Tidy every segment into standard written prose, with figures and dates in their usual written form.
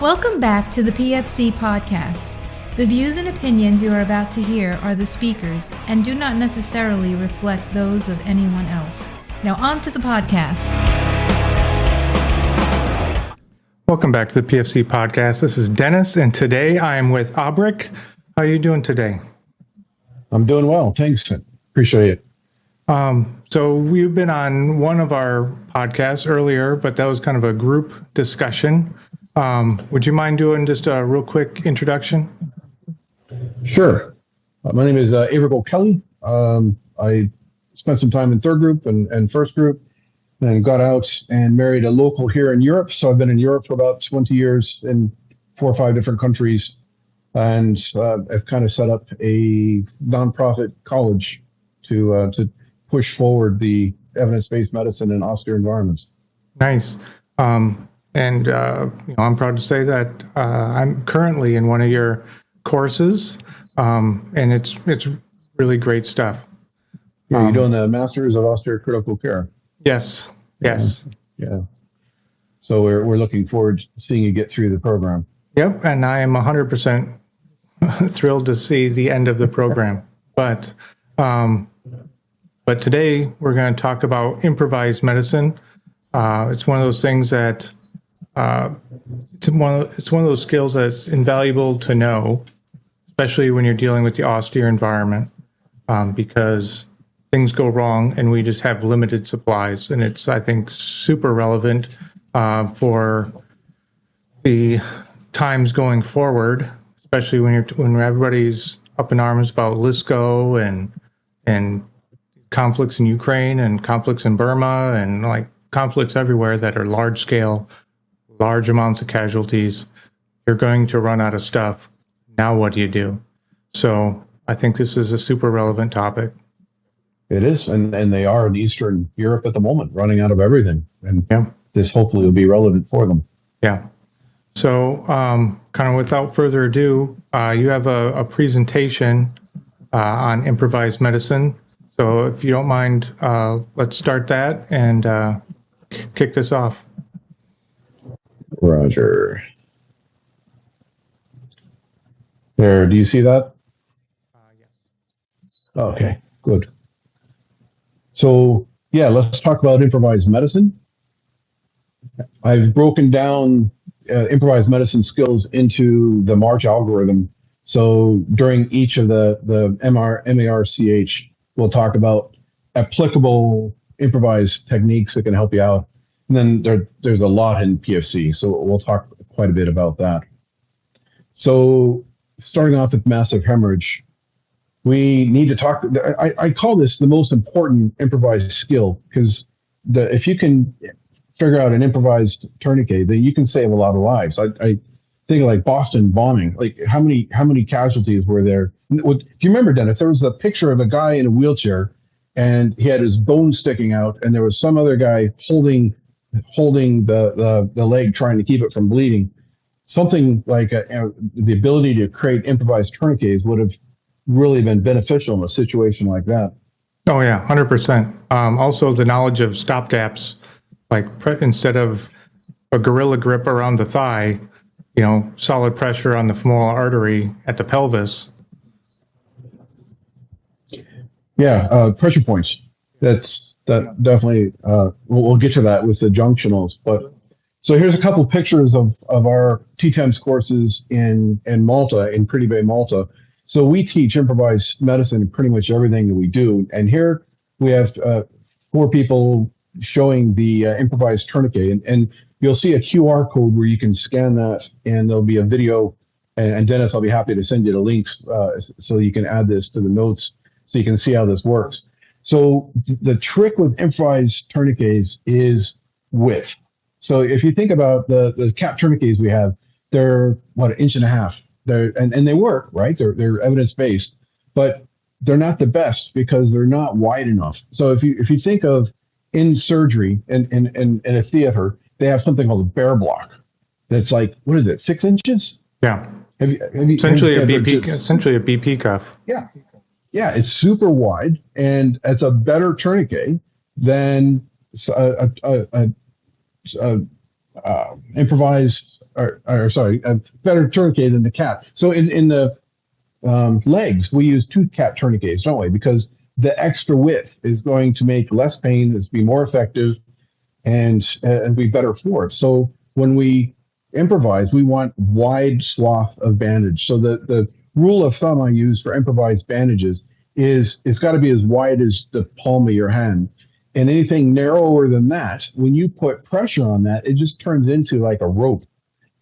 Welcome back to the PFC Podcast. The views and opinions you are about to hear are the speakers and do not necessarily reflect those of anyone else. Now on to the podcast. Welcome back to the PFC Podcast. This is Dennis, and today I am with Aebhric. How are you doing today? I'm doing well. Thanks. Appreciate it. So we've been on one of our podcasts earlier, but that was kind of a group discussion. Would you mind doing just a real quick introduction? Sure. My name is Aebhric OKelly. I spent some time in third group and first group, and got out and married a local here in Europe. So I've been in Europe for about 20 years in 4 or 5 different countries, and I've kind of set up a nonprofit college to push forward the evidence-based medicine in austere environments. Nice. And I'm proud to say that I'm currently in one of your courses, and it's really great stuff. Yeah, you're doing the Masters of Austere Critical Care. Yes. Yes. Yeah. So we're looking forward to seeing you get through the program. Yep, and I am 100% thrilled to see the end of the program. But today we're going to talk about improvised medicine. It's one of those things that it's one of those skills that's invaluable to know, especially when you're dealing with the austere environment, because things go wrong and we just have limited supplies. And it's, I think, super relevant for the times going forward, especially when everybody's up in arms about LISCO and conflicts in Ukraine and conflicts in Burma and like conflicts everywhere that are large scale, large amounts of casualties. You're going to run out of stuff. Now what do you do? So I think this is a super relevant topic. It is, and they are in Eastern Europe at the moment, running out of everything. And yeah, this hopefully will be relevant for them. Yeah. So kind of without further ado, you have a presentation on improvised medicine. So if you don't mind, let's start that and kick this off. Roger. There, do you see that? Yes. Okay, good. So, yeah, let's talk about improvised medicine. I've broken down improvised medicine skills into the March algorithm. So during each of the MARCH, we'll talk about applicable improvised techniques that can help you out. And then there's a lot in PFC, so we'll talk quite a bit about that. So starting off with massive hemorrhage, we need to talk. I call this the most important improvised skill, because if you can figure out an improvised tourniquet, then you can save a lot of lives. I think of like Boston bombing. Like how many casualties were there? Do you remember, Dennis? There was a picture of a guy in a wheelchair, and he had his bone sticking out, and there was some other guy holding the leg, trying to keep it from bleeding. Something like the ability to create improvised tourniquets would have really been beneficial in a situation like that. Oh yeah, 100%. Also, the knowledge of stopgaps, like instead of a gorilla grip around the thigh, solid pressure on the femoral artery at the pelvis. Yeah, pressure points. That definitely. We'll get to that with the junctionals. But so here's a couple pictures of our T10s courses in Malta, in Pretty Bay, Malta. So we teach improvised medicine in pretty much everything that we do. And here we have 4 people showing the improvised tourniquet. And you'll see a QR code where you can scan that, and there'll be a video. And Dennis, I'll be happy to send you the links so you can add this to the notes so you can see how this works. So the trick with improvised tourniquets is width. So if you think about the cap tourniquets we have, they're an inch and a half. And they work, right? They're evidence-based, but they're not the best because they're not wide enough. So if you think of in surgery and in a theater, they have something called a bear block. That's like, what is it, 6 inches? Yeah. Essentially a BP cuff. Yeah. Yeah, it's super wide, and it's a better tourniquet than improvised, or sorry, a better tourniquet than the cap. So in the legs, we use two cap tourniquets, don't we? Because the extra width is going to make less pain, it's be more effective, and be better for it. So when we improvise, we want wide swath of bandage. So the rule of thumb I use for improvised bandages is it's got to be as wide as the palm of your hand. And anything narrower than that, when you put pressure on that, it just turns into like a rope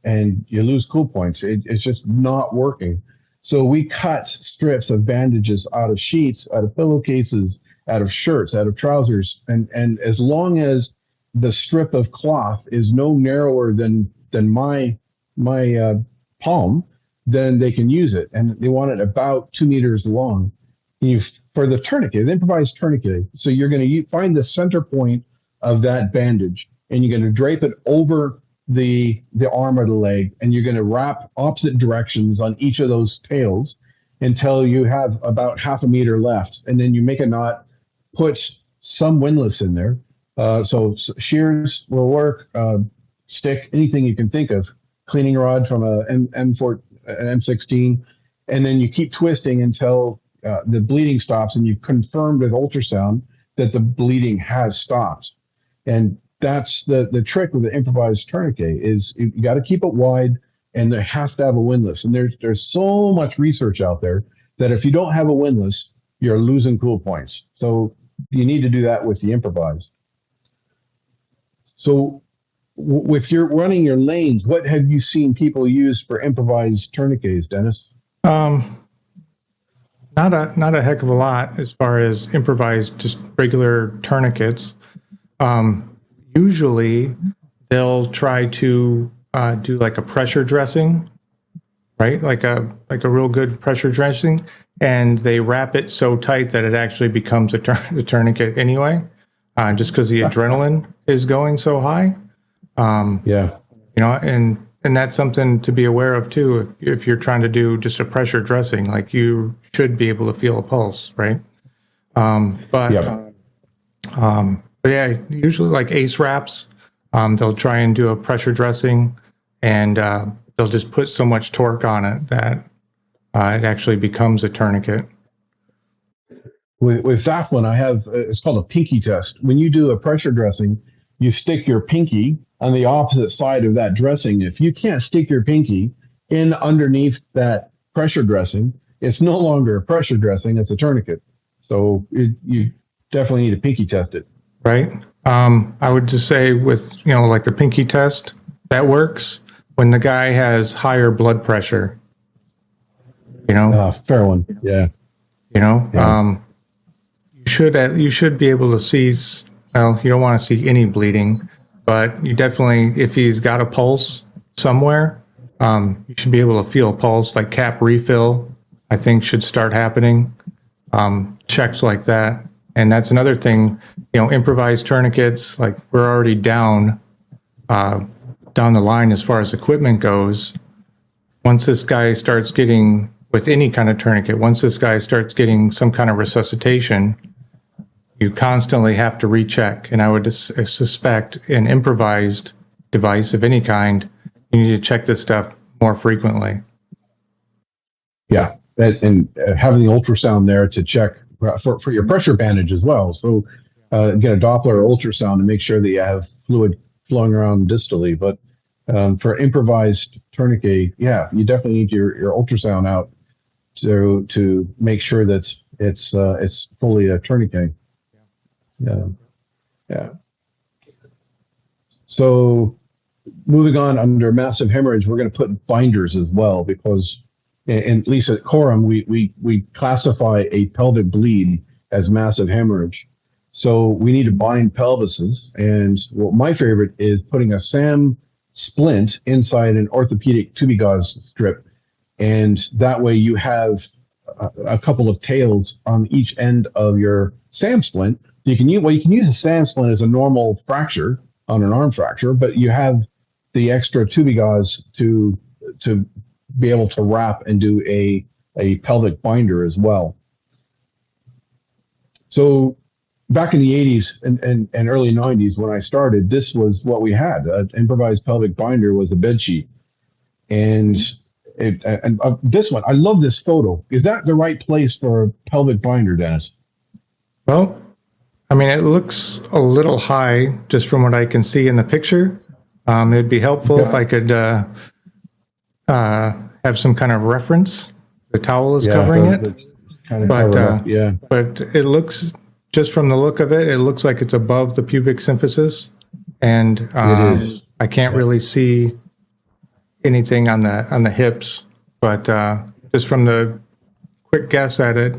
and you lose cool points. It's just not working. So we cut strips of bandages out of sheets, out of pillowcases, out of shirts, out of trousers. And as long as the strip of cloth is no narrower than my palm, then they can use it. And they want it about 2 meters long. For the tourniquet, the improvised tourniquet, so you're going to find the center point of that bandage, and you're going to drape it over the arm or the leg, and you're going to wrap opposite directions on each of those tails until you have about half a meter left. And then you make a knot, put some windlass in there. So shears will work, stick, anything you can think of, cleaning rod from an M16, and then you keep twisting until the bleeding stops, and you've confirmed with ultrasound that the bleeding has stopped. And that's the trick with the improvised tourniquet is you got to keep it wide, and there has to have a windlass. And there's so much research out there that if you don't have a windlass, you're losing cool points. So you need to do that with the improvised. So with your running your lanes, what have you seen people use for improvised tourniquets, Dennis? Not a heck of a lot as far as improvised, just regular tourniquets. Usually they'll try to do like a pressure dressing, right? Like a real good pressure dressing, and they wrap it so tight that it actually becomes a tourniquet anyway, just because the adrenaline is going so high. Yeah. And that's something to be aware of too. If you're trying to do just a pressure dressing, like you should be able to feel a pulse, right? But yeah, usually like ace wraps, they'll try and do a pressure dressing, and they'll just put so much torque on it that it actually becomes a tourniquet. With that one, I have, it's called a pinky test. When you do a pressure dressing, you stick your pinky on the opposite side of that dressing. If you can't stick your pinky in underneath that pressure dressing, it's no longer a pressure dressing, it's a tourniquet. So you definitely need to pinky test it. Right. I would just say with, like the pinky test, that works when the guy has higher blood pressure, Fair one. Yeah. You should be able to see, well, you don't want to see any bleeding, but you definitely, if he's got a pulse somewhere, you should be able to feel a pulse. Like cap refill, I think should start happening. Checks like that. And that's another thing, improvised tourniquets, like we're already down the line as far as equipment goes. Once this guy starts getting, with any kind of tourniquet, once this guy starts getting some kind of resuscitation, you constantly have to recheck. And I would suspect an improvised device of any kind, you need to check this stuff more frequently. Yeah, and having the ultrasound there to check for your pressure bandage as well. So get a Doppler ultrasound to make sure that you have fluid flowing around distally. But for improvised tourniquet, yeah, you definitely need your ultrasound out to make sure that it's fully a tourniquet. Yeah. So moving on, under massive hemorrhage, we're going to put binders as well, because at least at COROM, we classify a pelvic bleed as massive hemorrhage. So we need to bind pelvises. And my favorite is putting a SAM splint inside an orthopedic tubigauze strip. And that way you have a couple of tails on each end of your SAM splint. You can use a SAM splint as a normal fracture on an arm fracture, but you have the extra tubigauze to be able to wrap and do a pelvic binder as well. So back in the 80s and early 90s when I started, this was what we had. An improvised pelvic binder was a bed sheet. And this one, I love this photo. Is that the right place for a pelvic binder, Dennis? Well, I mean, it looks a little high just from what I can see in the picture. It'd be helpful if I could have some kind of reference. The towel is covering it. But it looks, just from the look of it, it looks like it's above the pubic symphysis. And I can't really see anything on the hips, but just from the quick guess at it,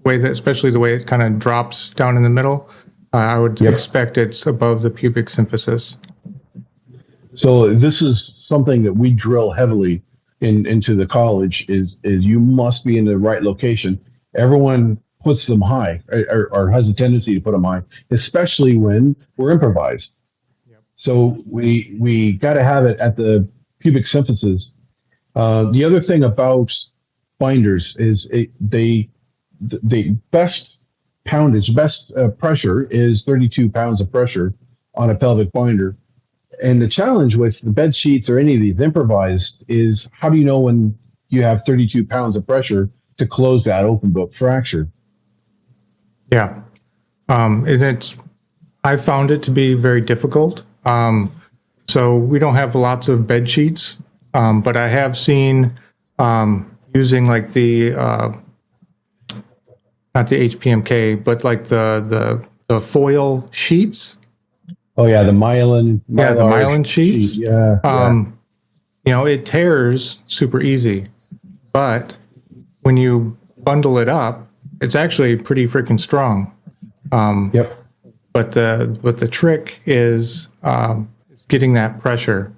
especially the way it kind of drops down in the middle, I would expect it's above the pubic symphysis. So this is something that we drill heavily into the college is you must be in the right location. Everyone puts them high or has a tendency to put them high, especially when we're improvised. So we got to have it at the pubic symphysis. The other thing about binders is the best poundage, best pressure is 32 pounds of pressure on a pelvic binder. And the challenge with the bed sheets or any of these improvised is how do you know when you have 32 pounds of pressure to close that open book fracture? Yeah. And I found it to be very difficult. So we don't have lots of bed sheets, but I have seen using like the not the HPMK, but like the foil sheets. Oh yeah, the myelin. Yeah, the myelin sheets. Yeah. You know, it tears super easy, but when you bundle it up, it's actually pretty freaking strong. But the trick is getting that pressure.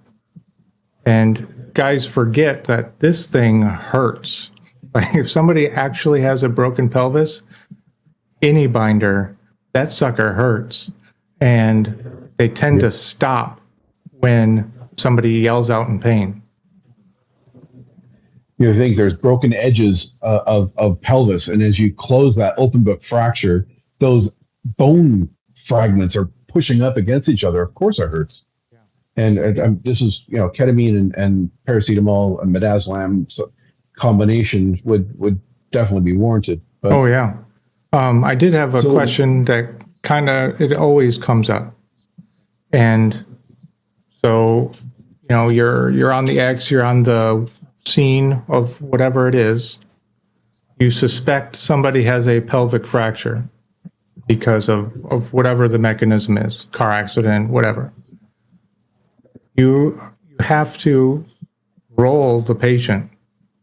And guys forget that this thing hurts. Like if somebody actually has a broken pelvis, any binder, that sucker hurts. And they tend to stop when somebody yells out in pain. You think there's broken edges of pelvis, and as you close that open book fracture, those bone fragments are pushing up against each other. Of course, it hurts. And this is, ketamine and paracetamol and midazolam combination would definitely be warranted. But, I did have a question that it always comes up. And so, you're on the X, you're on the scene of whatever it is. You suspect somebody has a pelvic fracture because of whatever the mechanism is, car accident, whatever. You have to roll the patient.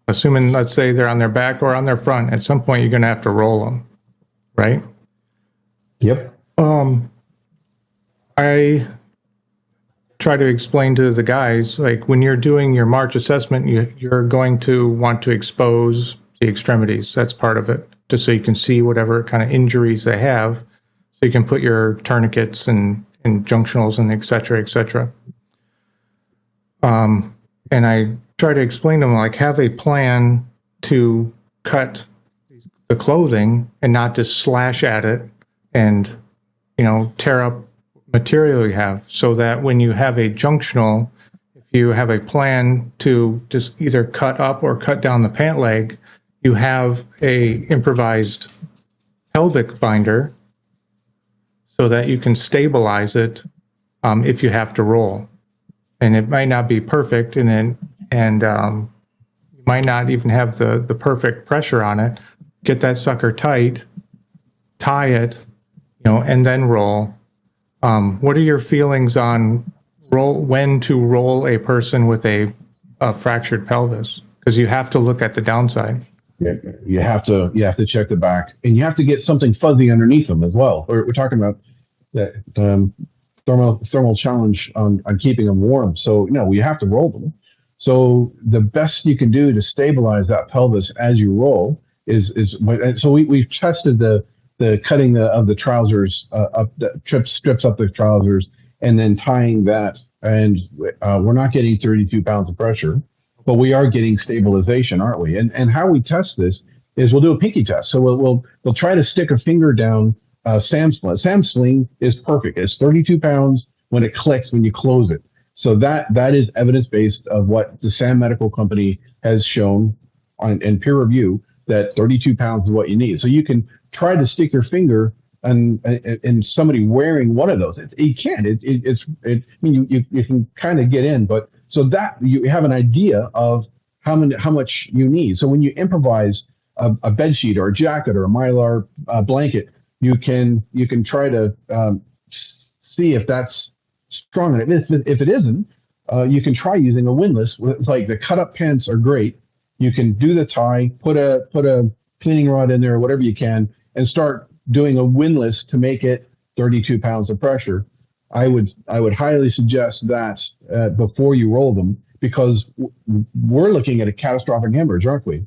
Assuming, let's say they're on their back or on their front, at some point you're going to have to roll them, right? Yep. I try to explain to the guys, like when you're doing your March assessment, you're going to want to expose the extremities. That's part of it, just so you can see whatever kind of injuries they have, so you can put your tourniquets and junctionals and et cetera, et cetera. And I try to explain to them, like, have a plan to cut the clothing and not just slash at it and, tear up material you have, so that when you have a junctional, if you have a plan to just either cut up or cut down the pant leg, you have a improvised pelvic binder so that you can stabilize it if you have to roll. And it might not be perfect, and you might not even have the perfect pressure on it. Get that sucker tight, tie it, and then roll. What are your feelings on when to roll a person with a fractured pelvis? Because you have to look at the downside. Yeah, you have to check the back, and you have to get something fuzzy underneath them as well. We're talking about that thermal challenge on keeping them warm. So you have to roll them. So the best you can do to stabilize that pelvis as you roll is so we've tested the cutting of the trousers up, strips up the trousers, and then tying that. And we're not getting 32 pounds of pressure, but we are getting stabilization, aren't we? And how we test this is we'll do a pinky test. So we'll try to stick a finger down SAM sling. SAM sling is perfect. It's 32 pounds when it clicks when you close it. So that is evidence-based of what the SAM Medical Company has shown in peer review, that 32 pounds is what you need. So you can try to stick your finger and somebody wearing one of those. You can. I mean, you can kind of get in, but so that you have an idea of how much you need. So when you improvise a bed sheet or a jacket or a Mylar blanket, you can try to see if that's strong enough. If it isn't, you can try using a windlass. It's like the cut up pants are great. You can do the tie, put a cleaning rod in there or whatever you can, and start doing a windlass to make it 32 pounds of pressure. I would highly suggest that before you roll them, because we're looking at a catastrophic hemorrhage, aren't we?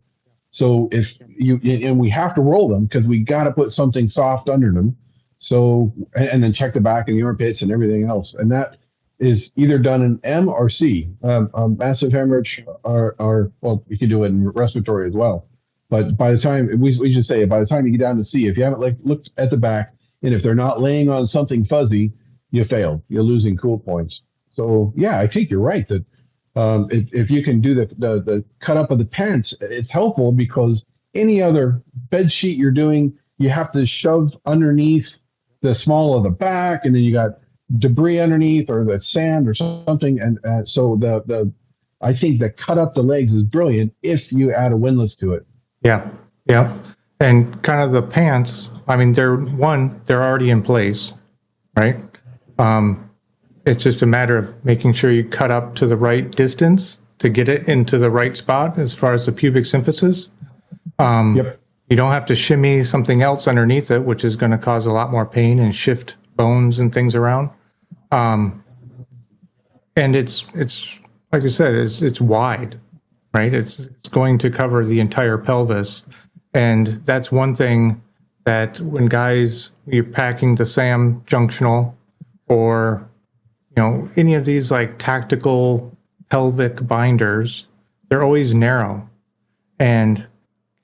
So and we have to roll them because we got to put something soft under them. So, and then check the back and the armpits and everything else. And that is either done in M or C. Massive hemorrhage or well, you can do it in respiratory as well. But by the time, we should say, by the time you get down to C, if you haven't looked at the back, and if they're not laying on something fuzzy, you failed. You're losing cool points. So yeah, I think you're right that if you can do the cut up of the pants, it's helpful, because any other bed sheet you're doing, you have to shove underneath the small of the back, and then you got debris underneath or the sand or something. And so I think the cut up the legs is brilliant if you add a windlass to it. Yeah. And kind of the pants, I mean, they're already in place, right? It's just a matter of making sure you cut up to the right distance to get it into the right spot as far as the pubic symphysis. Yep. You don't have to shimmy something else underneath it, which is going to cause a lot more pain and shift bones and things around. And it's like I said, it's wide, right? It's going to cover the entire pelvis. And that's one thing that when you're packing the SAM junctional or, any of these like tactical pelvic binders, they're always narrow. And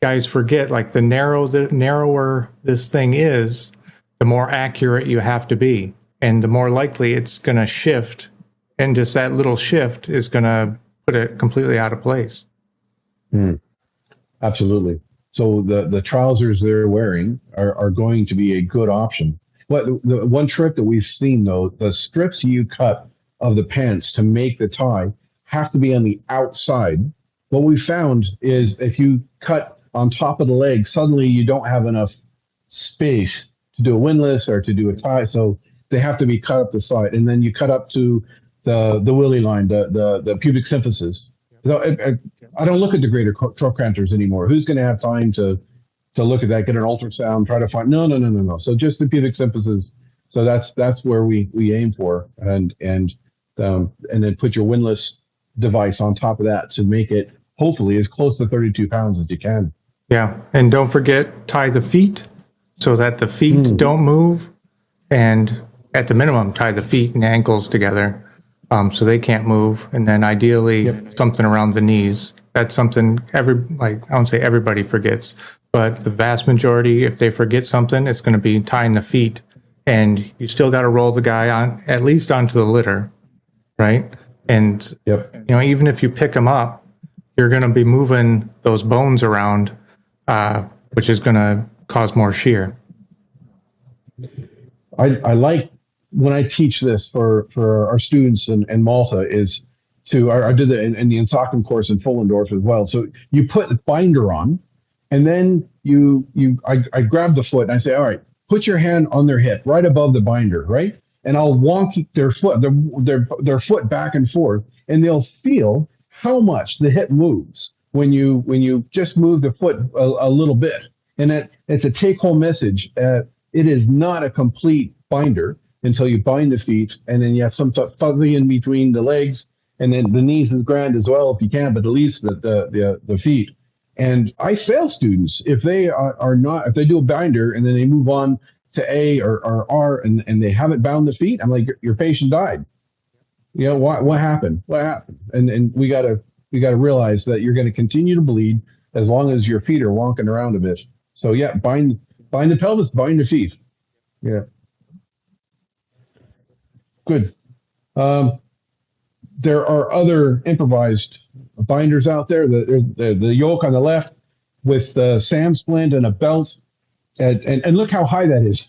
guys forget, like the narrower this thing is, the more accurate you have to be. And the more likely it's going to shift. And just that little shift is going to put it completely out of place. Absolutely. So the trousers they're wearing are going to be a good option. But the one trick that we've seen, though, the strips you cut of the pants to make the tie have to be on the outside. What we found is if you cut on top of the leg, suddenly you don't have enough space to do a windlass or to do a tie. So they have to be cut up the side. And then you cut up to the willy line, the pubic symphysis. So I don't look at the greater trochanter's anymore. Who's going to have time to look at that, get an ultrasound, try to find? No. So just the pubic symphysis. So that's where we aim for, and then put your windlass device on top of that to make it hopefully as close to 32 pounds as you can. Yeah, and don't forget, tie the feet so that the feet don't move, and at the minimum, tie the feet and ankles together so they can't move, and then ideally something around the knees. That's something I won't say everybody forgets, but the vast majority, if they forget something, it's going to be tying the feet, and you still got to roll the guy on at least onto the litter, right? And even if you pick them up, you're going to be moving those bones around, which is going to cause more shear. I like when I teach this for our students in Malta is I did it in the Insocum course in Fullendorf as well. So you put the binder on, and then I grab the foot and I say, all right, put your hand on their hip right above the binder, right? And I'll wonk their foot back and forth, and they'll feel how much the hip moves when you just move the foot a little bit. And it's a take-home message. It is not a complete binder until you bind the feet, and then you have some sort of fuzzy in between the legs, and then the knees is grand as well if you can, but at least the feet. And I fail students if they if they do a binder and then they move on to A or R and they haven't bound the feet. I'm like, your patient died. What happened? What happened? And we gotta realize that you're going to continue to bleed as long as your feet are wonking around a bit. So yeah, bind the pelvis, bind the feet. Yeah. Good. There are other improvised binders out there. The yoke on the left with the SAM splint and a belt, and look how high that is.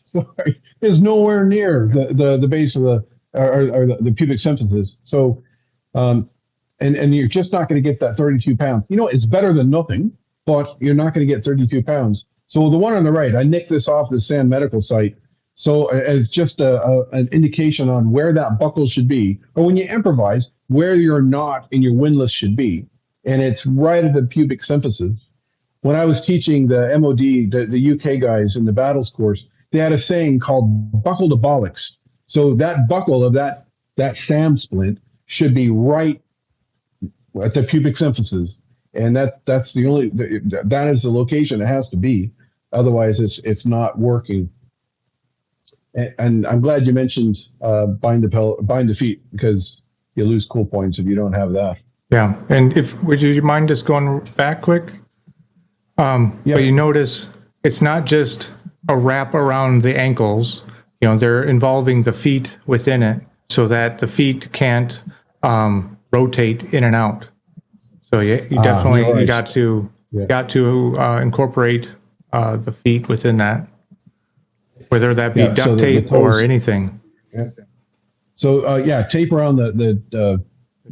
It's nowhere near the base of the pubic symphysis. So, and you're just not going to get that 32 pounds. It's better than nothing, but you're not going to get 32 pounds. So the one on the right, I nicked this off the SAM medical site. So as just an indication on where that buckle should be, or when you improvise, where your knot in your windlass should be. And it's right at the pubic symphysis. When I was teaching the MOD, the UK guys in the battles course, they had a saying called buckle to bollocks. So that buckle of that SAM splint should be right at the pubic symphysis. And that's the only, that is the location it has to be. Otherwise, it's not working. And I'm glad you mentioned bind the feet, because you lose cool points if you don't have that. Yeah, and would you mind just going back quick? But you notice it's not just a wrap around the ankles. They're involving the feet within it, so that the feet can't rotate in and out. So you definitely right. you got to incorporate the feet within that, whether that be duct tape or anything. Yeah. So tape around the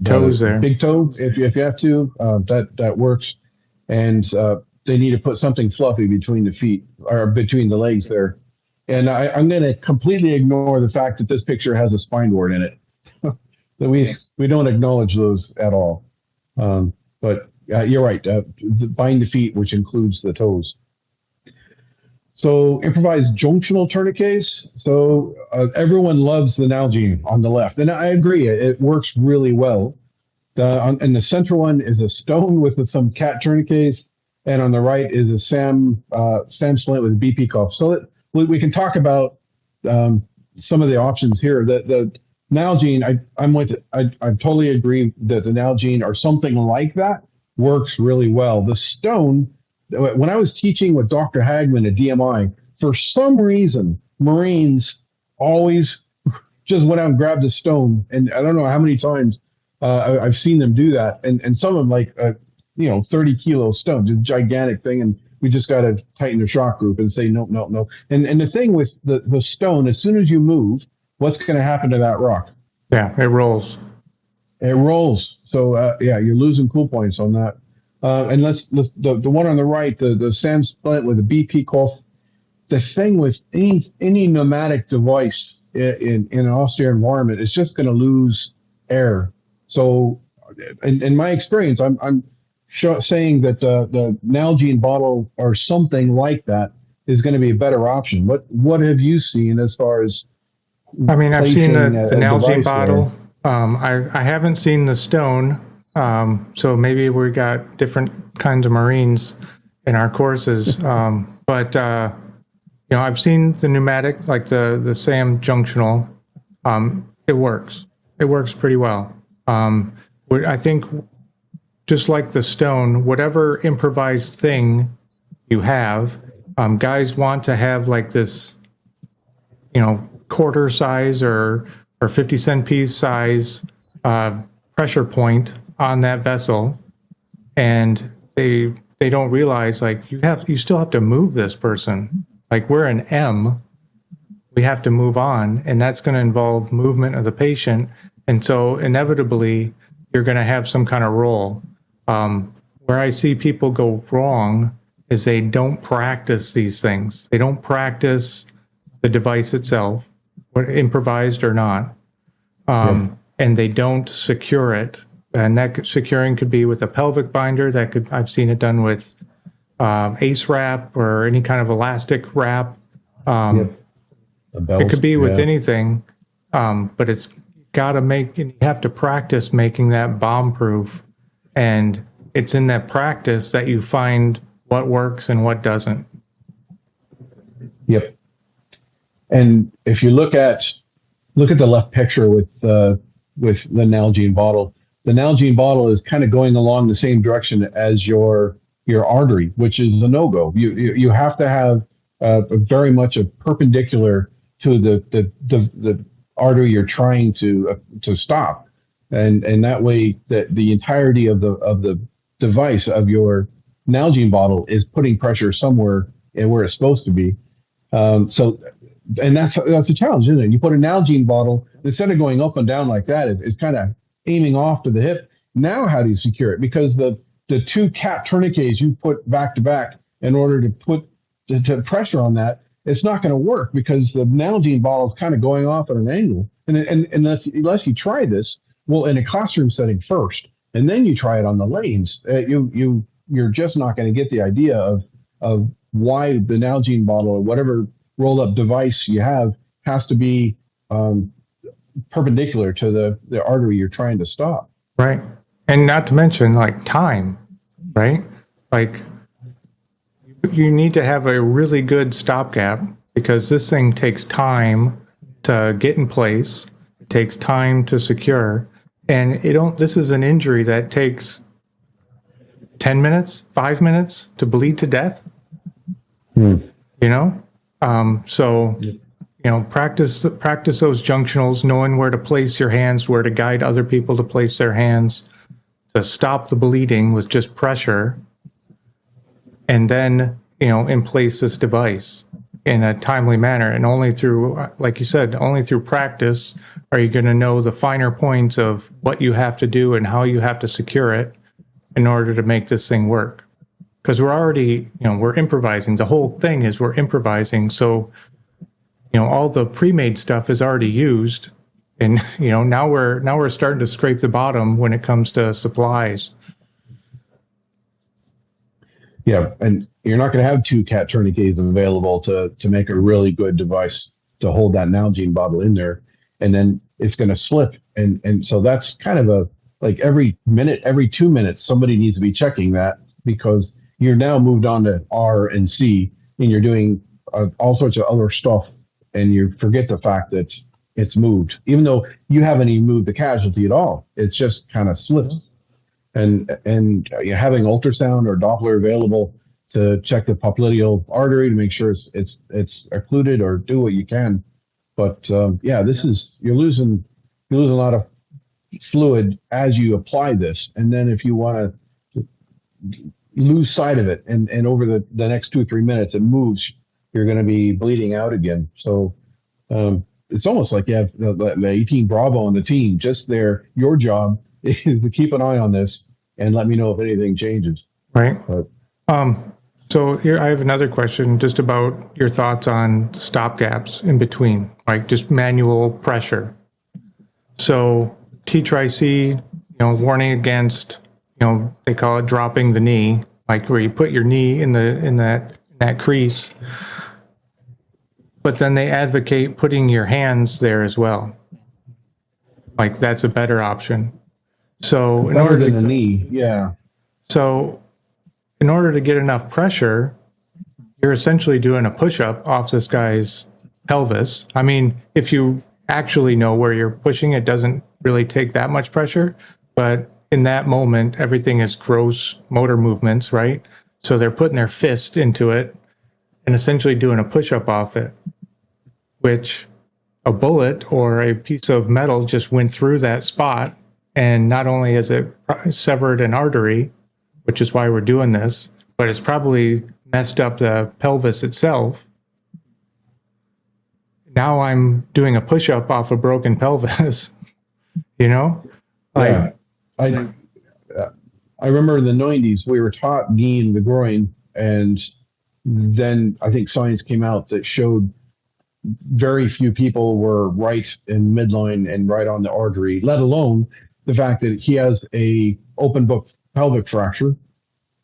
toes there, big toe if you have to. That works, and they need to put something fluffy between the feet or between the legs there. And I'm going to completely ignore the fact that this picture has a spine board in it. we don't acknowledge those at all. But you're right. Bind the feet, which includes the toes. So improvised junctional tourniquets. So everyone loves the Nalgene on the left, and I agree. It works really well. And the center one is a stone with some cat tourniquets, and on the right is a SAM splint with a BP cuff. So we can talk about some of the options here. The Nalgene, I totally agree that the Nalgene or something like that works really well. The stone, when I was teaching with Dr. Hagman at DMI, for some reason, Marines always just went out and grabbed a stone. And I don't know how many times I've seen them do that. And some of them like, 30 kilo stone, just gigantic thing. And we just got to tighten the shock group and say, no. And the thing with the stone, as soon as you move, what's going to happen to that rock? Yeah, it rolls. It rolls. So, you're losing cool points on that. And let's the one on the right, the SAM splint with the BP cuff. The thing with any pneumatic device in an austere environment is just going to lose air. So, in my experience, I'm saying that the Nalgene bottle or something like that is going to be a better option. What have you seen as far as? I mean, I've seen the Nalgene bottle. I haven't seen the stone. So maybe we got different kinds of Marines in our courses. But I've seen the pneumatic, like the SAM junctional. It works. It works pretty well. I think just like the stone, whatever improvised thing you have, guys want to have like this, quarter size or 50-cent piece size pressure point on that vessel, and they don't realize like you still have to move this person. Like we're an M, we have to move on, and that's going to involve movement of the patient, and so inevitably you're going to have some kind of roll. Where I see people go wrong is they don't practice these things. They don't practice the device itself, improvised or not, and they don't secure it. And that securing could be with a pelvic binder. I've seen it done with ACE wrap or any kind of elastic wrap. It could be with anything, but it's got to you have to practice making that bomb proof. And it's in that practice that you find what works and what doesn't. Yep. And if you look at the left picture with the Nalgene bottle, the Nalgene bottle is kind of going along the same direction as your artery, which is a no-go. You have to have very much a perpendicular to the artery you're trying to stop, and that way the entirety of the device of your Nalgene bottle is putting pressure somewhere and where it's supposed to be. So, and that's a challenge, isn't it? You put a Nalgene bottle, instead of going up and down like that, it's kind of aiming off to the hip. Now, how do you secure it? Because the two cap tourniquets you put back to back in order to put to pressure on that, it's not going to work because the Nalgene bottle is kind of going off at an angle. And unless you try this, well, in a classroom setting first, and then you try it on the lanes, you're just not going to get the idea of why the Nalgene bottle or whatever rolled up device you have has to be perpendicular to the artery you're trying to stop. Right. And not to mention like time, right? Like you need to have a really good stopgap because this thing takes time to get in place. It takes time to secure. And this is an injury that takes 10 minutes, 5 minutes to bleed to death. You know? Practice those junctionals, knowing where to place your hands, where to guide other people to place their hands, to stop the bleeding with just pressure, and then, in place this device in a timely manner. And only through, like you said, only through practice are you going to know the finer points of what you have to do and how you have to secure it in order to make this thing work. Because we're already, we're improvising. The whole thing is we're improvising. So, all the pre-made stuff is already used. And, now we're starting to scrape the bottom when it comes to supplies. Yeah, and you're not going to have two cat tourniquets available to make a really good device to hold that Nalgene bottle in there, and then it's going to slip. And so that's kind of like every minute, every 2 minutes, somebody needs to be checking that because you're now moved on to R and C, and you're doing all sorts of other stuff, and you forget the fact that it's moved, even though you haven't even moved the casualty at all. It's just kind of slipped. And having ultrasound or Doppler available to check the popliteal artery to make sure it's occluded or do what you can. But you're losing a lot of fluid as you apply this, and then if you want to lose sight of it and over the next 2 or 3 minutes it moves, you're going to be bleeding out again. So it's almost like you have the 18 Bravo on the team just there. Your job is to keep an eye on this and let me know if anything changes. Right. So here I have another question just about your thoughts on stopgaps in between, like just manual pressure. So T-Tri-C, warning against, they call it dropping the knee, like where you put your knee in that crease, but then they advocate putting your hands there as well. Like that's a better option. So in order than a knee, yeah. So in order to get enough pressure, you're essentially doing a push-up off this guy's pelvis. I mean, if you actually know where you're pushing, it doesn't really take that much pressure, but in that moment, everything is gross motor movements, right? So they're putting their fist into it and essentially doing a push-up off it, which a bullet or a piece of metal just went through that spot. And not only has it severed an artery, which is why we're doing this, but it's probably messed up the pelvis itself. Now I'm doing a push-up off a broken pelvis, I remember in the 90s, we were taught knee in the groin, and then I think science came out that showed very few people were right in midline and right on the artery, let alone the fact that he has a open book pelvic fracture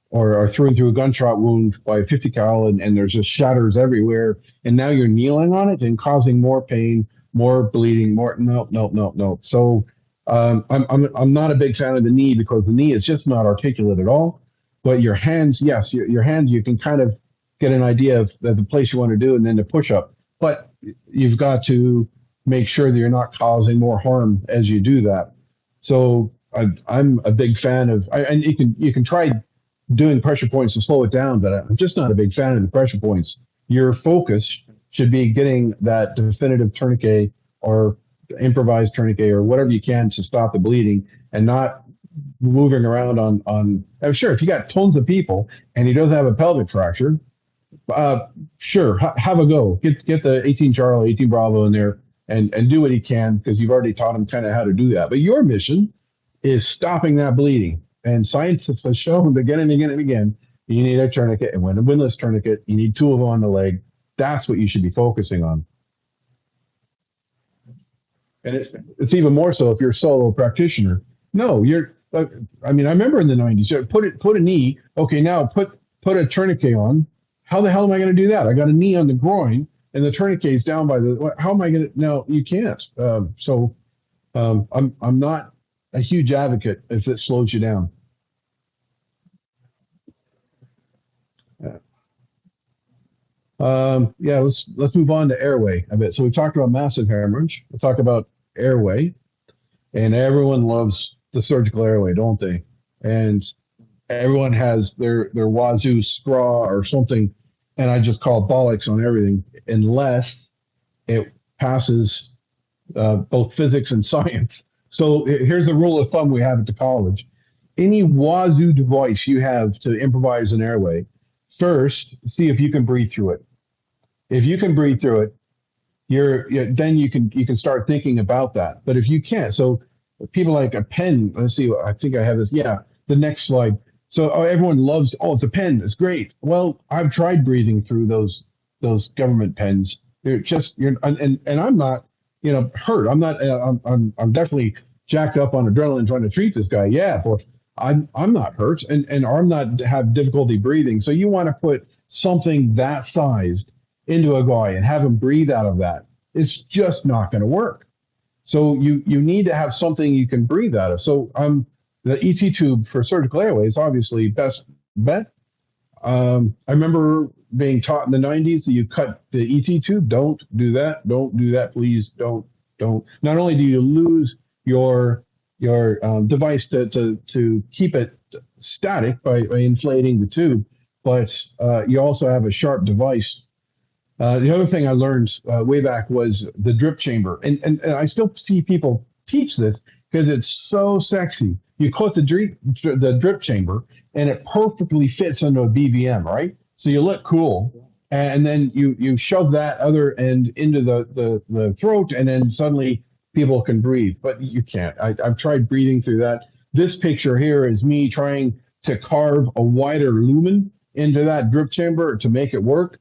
or through and through a gunshot wound by a 50 cal and there's just shatters everywhere. And now you're kneeling on it and causing more pain, more bleeding, no. So I'm not a big fan of the knee because the knee is just not articulate at all. But your hands, yes, your hands, you can kind of get an idea of the place you want to do and then the push up. But you've got to make sure that you're not causing more harm as you do that. So I'm a big fan of, and you can try doing pressure points to slow it down, but I'm just not a big fan of the pressure points. Your focus should be getting that definitive tourniquet or improvised tourniquet or whatever you can to stop the bleeding, and not moving around on. I'm sure if you got tons of people and he doesn't have a pelvic fracture, sure, have a go. Get the 18 Charlie, 18 Bravo in there and do what he can, because you've already taught him kind of how to do that. But your mission is stopping that bleeding. And scientists have shown again and again and again, you need a tourniquet, and when a windlass tourniquet, you need two of them on the leg. That's what you should be focusing on. And it's even more so if you're a solo practitioner. No, you're. I mean, I remember in the 90s, put a knee. Okay, now put a tourniquet on. How the hell am I going to do that? I got a knee on the groin, and the tourniquet's down by the. How am I going to? No, you can't. I'm not a huge advocate if it slows you down. Let's move on to airway a bit. So we talked about massive hemorrhage. We'll talk about airway, and everyone loves the surgical airway, don't they? And everyone has their wazoo straw or something, and I just call bollocks on everything unless it passes both physics and science. So here's a rule of thumb we have at the college. Any wazoo device you have to improvise an airway, first, see if you can breathe through it. If you can breathe through it, then you can start thinking about that. But if you can't, so people like a pen, let's see, I think I have this. Yeah, the next slide. So everyone loves, it's a pen, it's great. Well, I've tried breathing through those government pens. And I'm not, hurt. I'm not, I'm definitely jacked up on adrenaline trying to treat this guy. Yeah, but I'm not hurt and I'm not have difficulty breathing. So you want to put something that sized into a guy and have him breathe out of that. It's just not going to work. So you need to have something you can breathe out of. So the ET tube for surgical airway is obviously best bet. I remember being taught in the 90s that you cut the ET tube. Don't do that. Don't do that, please. Don't. Not only do you lose your device to keep it static by inflating the tube, but you also have a sharp device. The other thing I learned way back was the drip chamber, and I still see people teach this because it's so sexy. You close the drip chamber, and it perfectly fits into a BVM, right? So you look cool, and then you shove that other end into the throat, and then suddenly people can breathe, but you can't. I've tried breathing through that. This picture here is me trying to carve a wider lumen into that drip chamber to make it work.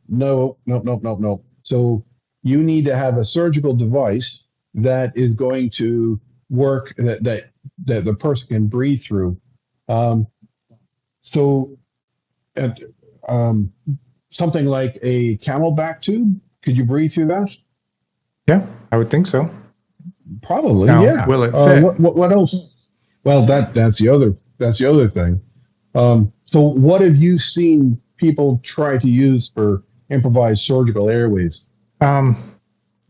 No. So you need to have a surgical device that is going to work, that the person can breathe through. Something like a Camelback tube, could you breathe through that? Yeah, I would think so. Probably, now, yeah. Will it fit? What else? Well, that's the other thing. So what have you seen people try to use for improvised surgical airways? I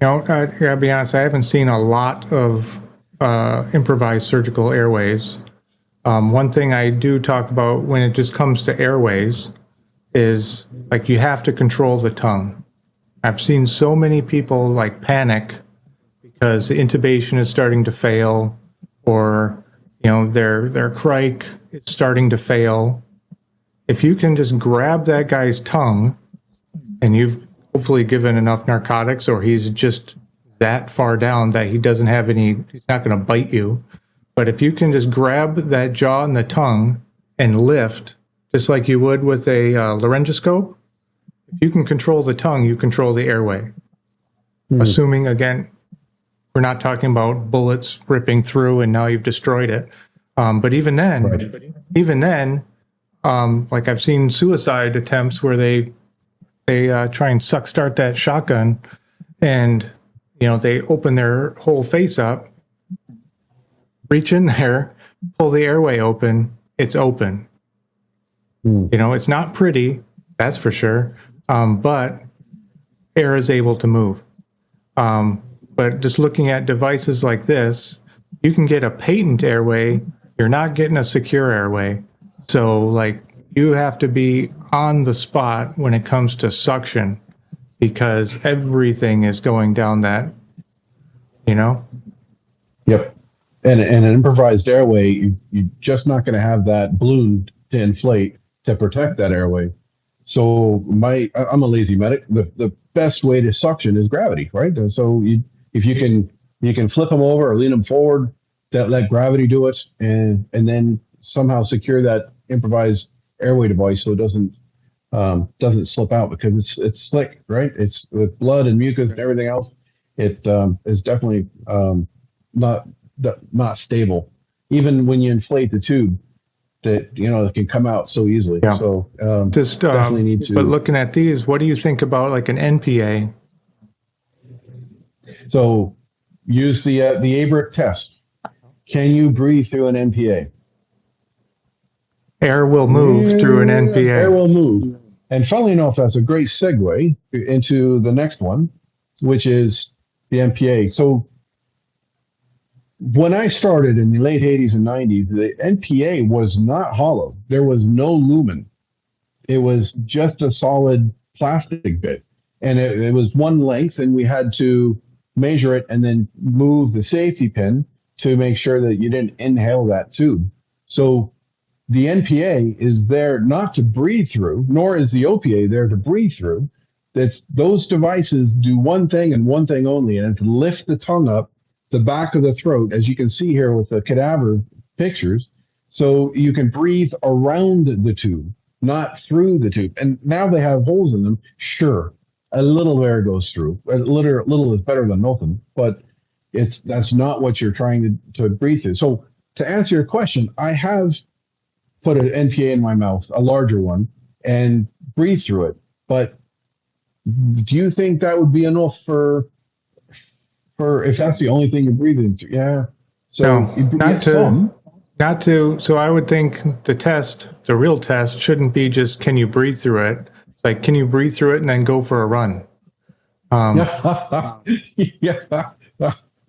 gotta be honest, I haven't seen a lot of improvised surgical airways. One thing I do talk about when it just comes to airways is like you have to control the tongue. I've seen so many people like panic because the intubation is starting to fail, or their crike is starting to fail. If you can just grab that guy's tongue, and you've hopefully given enough narcotics, or he's just that far down that he's not going to bite you. But if you can just grab that jaw and the tongue and lift, just like you would with a laryngoscope, if you can control the tongue, you control the airway. Assuming, again, we're not talking about bullets ripping through and now you've destroyed it. But even then, like I've seen suicide attempts where they try and suck start that shotgun, and they open their whole face up, reach in there, pull the airway open. It's open. It's not pretty, that's for sure. But air is able to move. But just looking at devices like this, you can get a patent airway. You're not getting a secure airway. So like you have to be on the spot when it comes to suction. because everything is going down that, you know? Yep. And an improvised airway, you're just not going to have that balloon to inflate to protect that airway. So I'm a lazy medic. The best way to suction is gravity, right? So if you can flip them over or lean them forward, that let gravity do it, and then somehow secure that improvised airway device so it doesn't slip out, because it's slick, right? It's with blood and mucus and everything else. It is definitely not stable. Even when you inflate the tube, that it can come out so easily. Yeah. So Just definitely need to. But looking at these, what do you think about like an NPA? So use the Aebhric test. Can you breathe through an NPA? Air will move through an NPA. Air will move. And funnily enough, that's a great segue into the next one, which is the NPA. So when I started in the late 80s and 90s, the NPA was not hollow. There was no lumen. It was just a solid plastic bit. And it was one length, and we had to measure it and then move the safety pin to make sure that you didn't inhale that tube. So the NPA is there not to breathe through, nor is the OPA there to breathe through. Those devices do one thing and one thing only, and it's lift the tongue up the back of the throat, as you can see here with the cadaver pictures, so you can breathe around the tube, not through the tube. And now they have holes in them. Sure, a little air goes through. A little is better than nothing, but that's not what you're trying to breathe through. So to answer your question, I have put an NPA in my mouth, a larger one, and breathe through it. But do you think that would be enough for if that's the only thing you're breathing through? Yeah. So not to. So I would think the real test shouldn't be just can you breathe through it. Like, can you breathe through it and then go for a run? Yeah.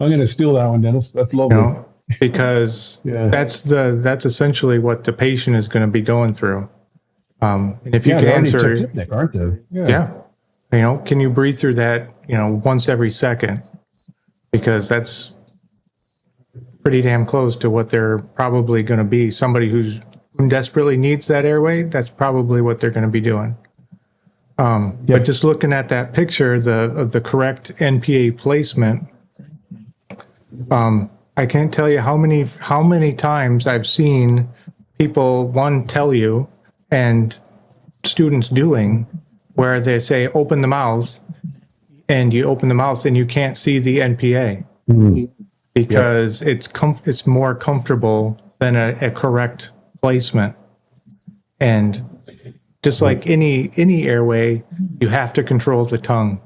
I'm going to steal that one, Dennis. That's lovely. Because that's essentially what the patient is going to be going through. And if you can answer, aren't they? Yeah. Can you breathe through that, once every second? Because that's pretty damn close to what they're probably going to be. Somebody who desperately needs that airway, that's probably what they're going to be doing. But just looking at that picture, of the correct NPA placement, I can't tell you how many times I've seen people tell you, and students doing, where they say open the mouth, and you open the mouth and you can't see the NPA because it's more comfortable than a correct placement. And just like any airway, you have to control the tongue.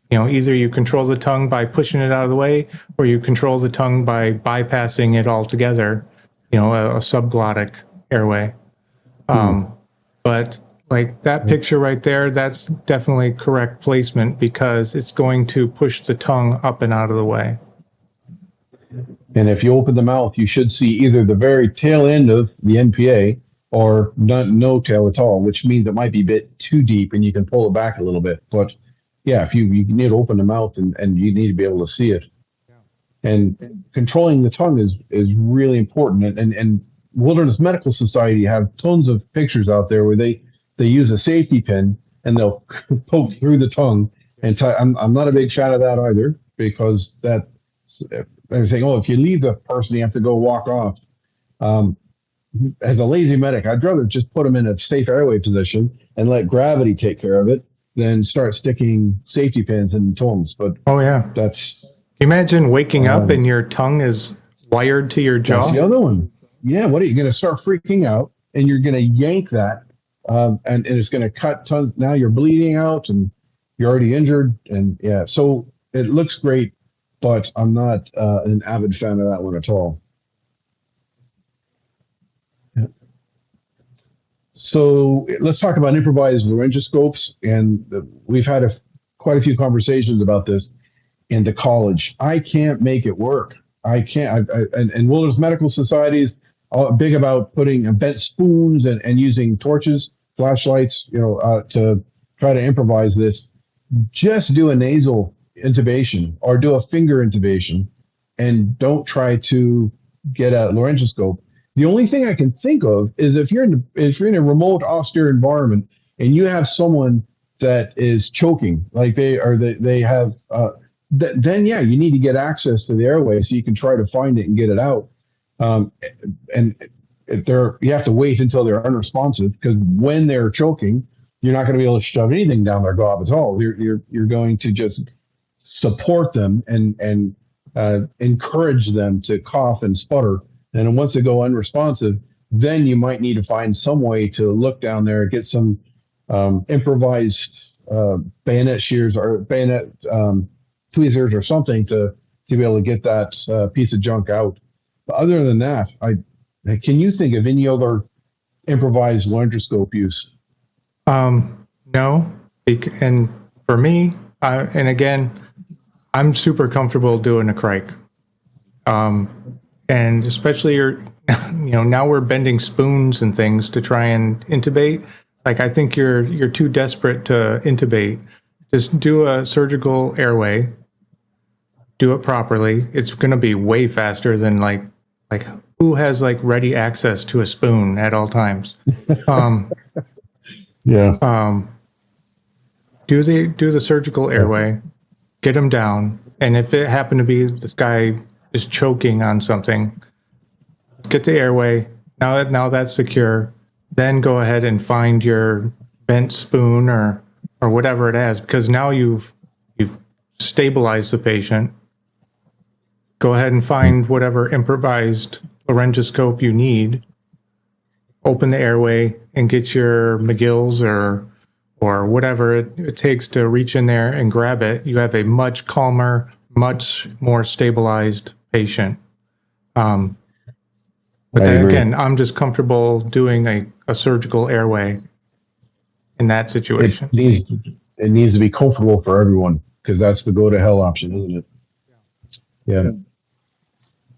Either you control the tongue by pushing it out of the way, or you control the tongue by bypassing it altogether, a subglottic airway. But like that picture right there, that's definitely correct placement, because it's going to push the tongue up and out of the way. And if you open the mouth, you should see either the very tail end of the NPA or no tail at all, which means it might be a bit too deep and you can pull it back a little bit. But yeah, if you need to open the mouth and you need to be able to see it. And controlling the tongue is really important. And Wilderness Medical Society have tons of pictures out there where they use a safety pin and they'll poke through the tongue. And I'm not a big fan of that either, because they're saying, if you leave the person, you have to go walk off. As a lazy medic, I'd rather just put them in a safe airway position and let gravity take care of it than start sticking safety pins in tongues. But that's. Imagine waking up and your tongue is wired to your jaw. That's the other one. Yeah, what are you going to start freaking out, and you're going to yank that, and it's going to cut tons. Now you're bleeding out, and you're already injured, and so it looks great, but I'm not an avid fan of that one at all. Yeah. So let's talk about improvised laryngoscopes, and we've had quite a few conversations about this in the college. I can't make it work. I can't. And Wilderness Medical Societies are big about putting bent spoons and using torches, flashlights, to try to improvise this. just do a nasal intubation or do a finger intubation, and don't try to get a laryngoscope. The only thing I can think of is if you're in a remote austere environment and you have someone that is choking, like they have, then yeah, you need to get access to the airway so you can try to find it and get it out. Um, and you have to wait until they're unresponsive, because when they're choking, you're not going to be able to shove anything down their gob at all. You're going to just support them and encourage them to cough and sputter. And then once they go unresponsive, then you might need to find some way to look down there, get some improvised bayonet shears or bayonet tweezers or something to be able to get that piece of junk out. But other than that, can you think of any other improvised laryngoscope use? No. And for me, and again, I'm super comfortable doing a crike. And especially now we're bending spoons and things to try and intubate. Like, I think you're too desperate to intubate. Just do a surgical airway. Do it properly. It's going to be way faster than like who has like ready access to a spoon at all times. Yeah. Do the surgical airway, get him down, and if it happened to be this guy is choking on something, get the airway. Now that's secure. Then go ahead and find your bent spoon or whatever it is, because now you've stabilized the patient. Go ahead and find whatever improvised laryngoscope you need. Open the airway and get your McGill's or whatever it takes to reach in there and grab it. You have a much calmer, much more stabilized patient. But then again, I'm just comfortable doing a surgical airway in that situation. It needs to be comfortable for everyone, because that's the go to hell option, isn't it? Yeah.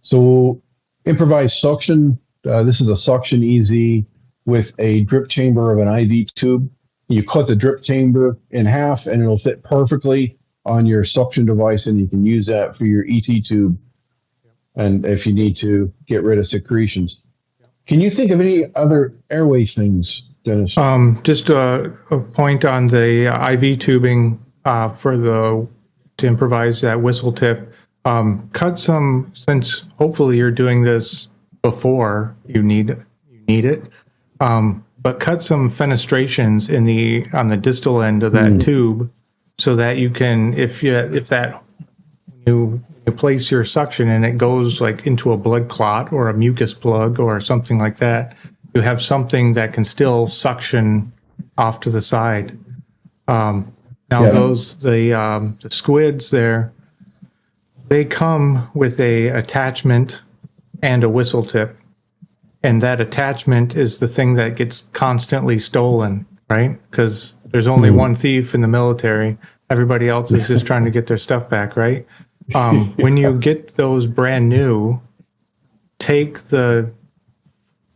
So improvised suction. This is a suction easy with a drip chamber of an IV tube. You cut the drip chamber in half and it'll fit perfectly on your suction device, and you can use that for your ET tube. And if you need to get rid of secretions. Can you think of any other airway things, Dennis? Just a point on the IV tubing to improvise that whistle tip. Cut some, since hopefully you're doing this before you need it. But cut some fenestrations on the distal end of that tube, so that you can, if you place your suction and it goes like into a blood clot or a mucus plug or something like that, you have something that can still suction off to the side. The squids there, they come with a attachment and a whistle tip. And that attachment is the thing that gets constantly stolen, right? Because there's only one thief in the military. Everybody else is just trying to get their stuff back, right? When you get those brand new, take the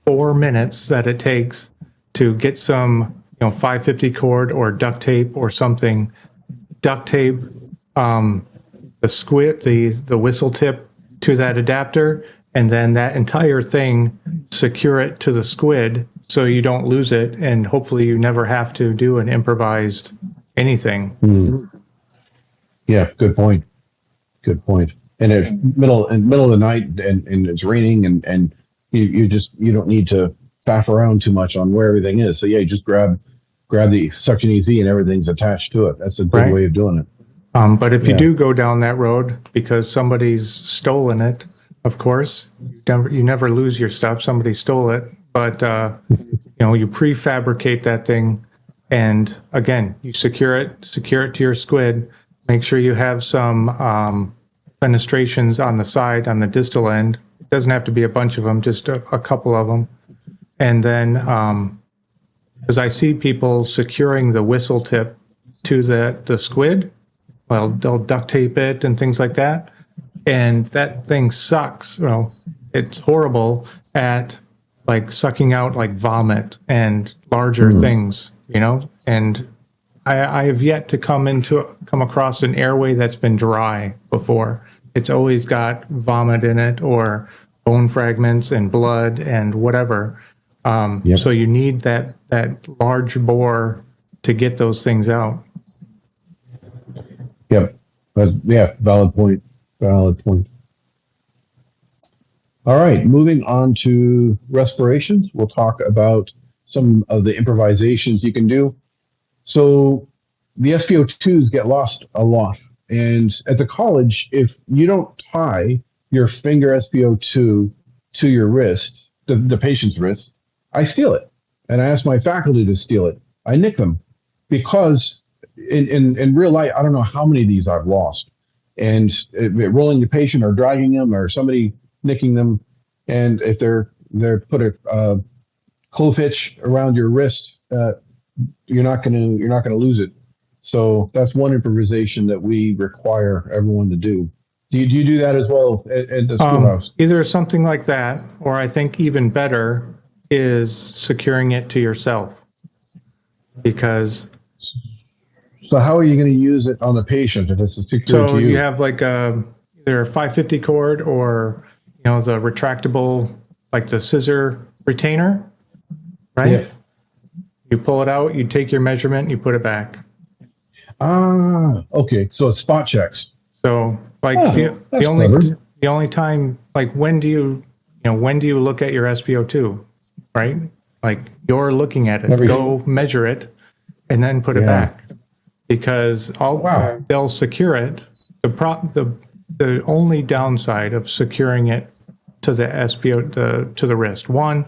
4 minutes that it takes to get some, 550 cord or duct tape or something. Duct tape the squid, the whistle tip to that adapter, and then that entire thing, secure it to the squid so you don't lose it, and hopefully you never have to do an improvised anything. Yeah, good point. Good point. And if middle of the night and it's raining and you don't need to faff around too much on where everything is. So yeah, you just grab the suction easy and everything's attached to it. That's a good way of doing it. But if you do go down that road because somebody's stolen it, of course, you never lose your stuff. Somebody stole it, but you prefabricate that thing, and again, you secure it to your squid. Make sure you have some fenestrations on the side, on the distal end. It doesn't have to be a bunch of them, just a couple of them. And then, because I see people securing the whistle tip to the squid, well, they'll duct tape it and things like that. And that thing sucks. Well, it's horrible at like sucking out like vomit and larger things, and I have yet to come across an airway that's been dry before. It's always got vomit in it or bone fragments and blood and whatever. So you need that large bore to get those things out. Yep. But yeah, valid point. Valid point. All right, moving on to respirations. We'll talk about some of the improvisations you can do. So the SpO2s get lost a lot. And at the college, if you don't tie your finger SpO2 to your wrist, the patient's wrist, I steal it. And I ask my faculty to steal it. I nick them because in real life, I don't know how many of these I've lost. And rolling the patient or dragging them or somebody nicking them. And if they're put a clove hitch around your wrist, you're not gonna lose it. So that's one improvisation that we require everyone to do. Do you do that as well at the schoolhouse? Either something like that, or I think even better is securing it to yourself. Because so how are you going to use it on the patient if it's secured to you? You have like either a 550 cord or the retractable, like the scissor retainer, right? Yeah. You pull it out, you take your measurement, you put it back. Okay. So it's spot checks. So like the only time, like when do you look at your SpO2, right? Like you're looking at it, go measure it and then put it back. Because they'll secure it. The only downside of securing it to the SpO to the wrist, one,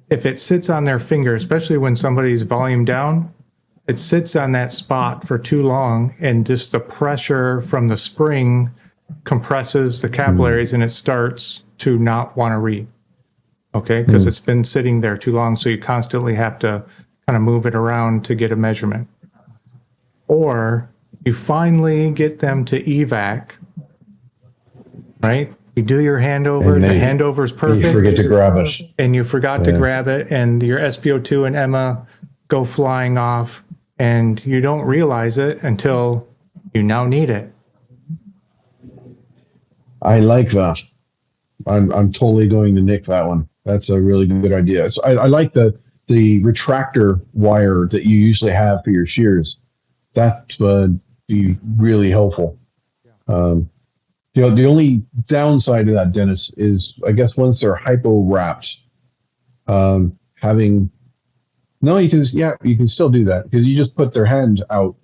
if it sits on their finger, especially when somebody's volume down, it sits on that spot for too long, and just the pressure from the spring compresses the capillaries, and it starts to not want to read. Okay, because it's been sitting there too long, so you constantly have to kind of move it around to get a measurement. Or you finally get them to evac, right? You do your handover, the handover is perfect. You forget to grab it. And you forgot to grab it, and your SpO2 and Emma go flying off, and you don't realize it until you now need it. I like that. I'm totally going to nick that one. That's a really good idea. So I like the retractor wire that you usually have for your shears. That would be really helpful. The only downside of that, Dennis, is I guess once they're hypo wrapped, you can still do that because you just put their hand out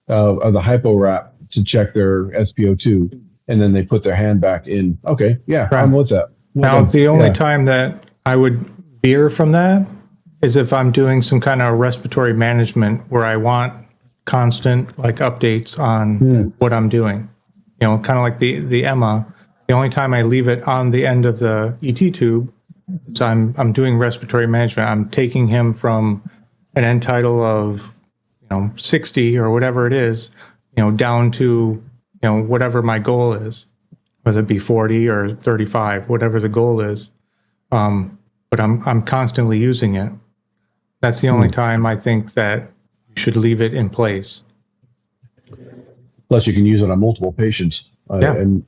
of the hypo wrap to check their SpO2, and then they put their hand back in. Okay, yeah, right. I'm with that. Now, the only time that I would veer from that is if I'm doing some kind of respiratory management where I want constant updates on what I'm doing. Kind of like the Emma. The only time I leave it on the end of the ET tube is I'm doing respiratory management. I'm taking him from an end tidal of 60 or whatever it is, down to whatever my goal is, whether it be 40 or 35, whatever the goal is. But I'm constantly using it. That's the only time I think that you should leave it in place. Plus, you can use it on multiple patients. Do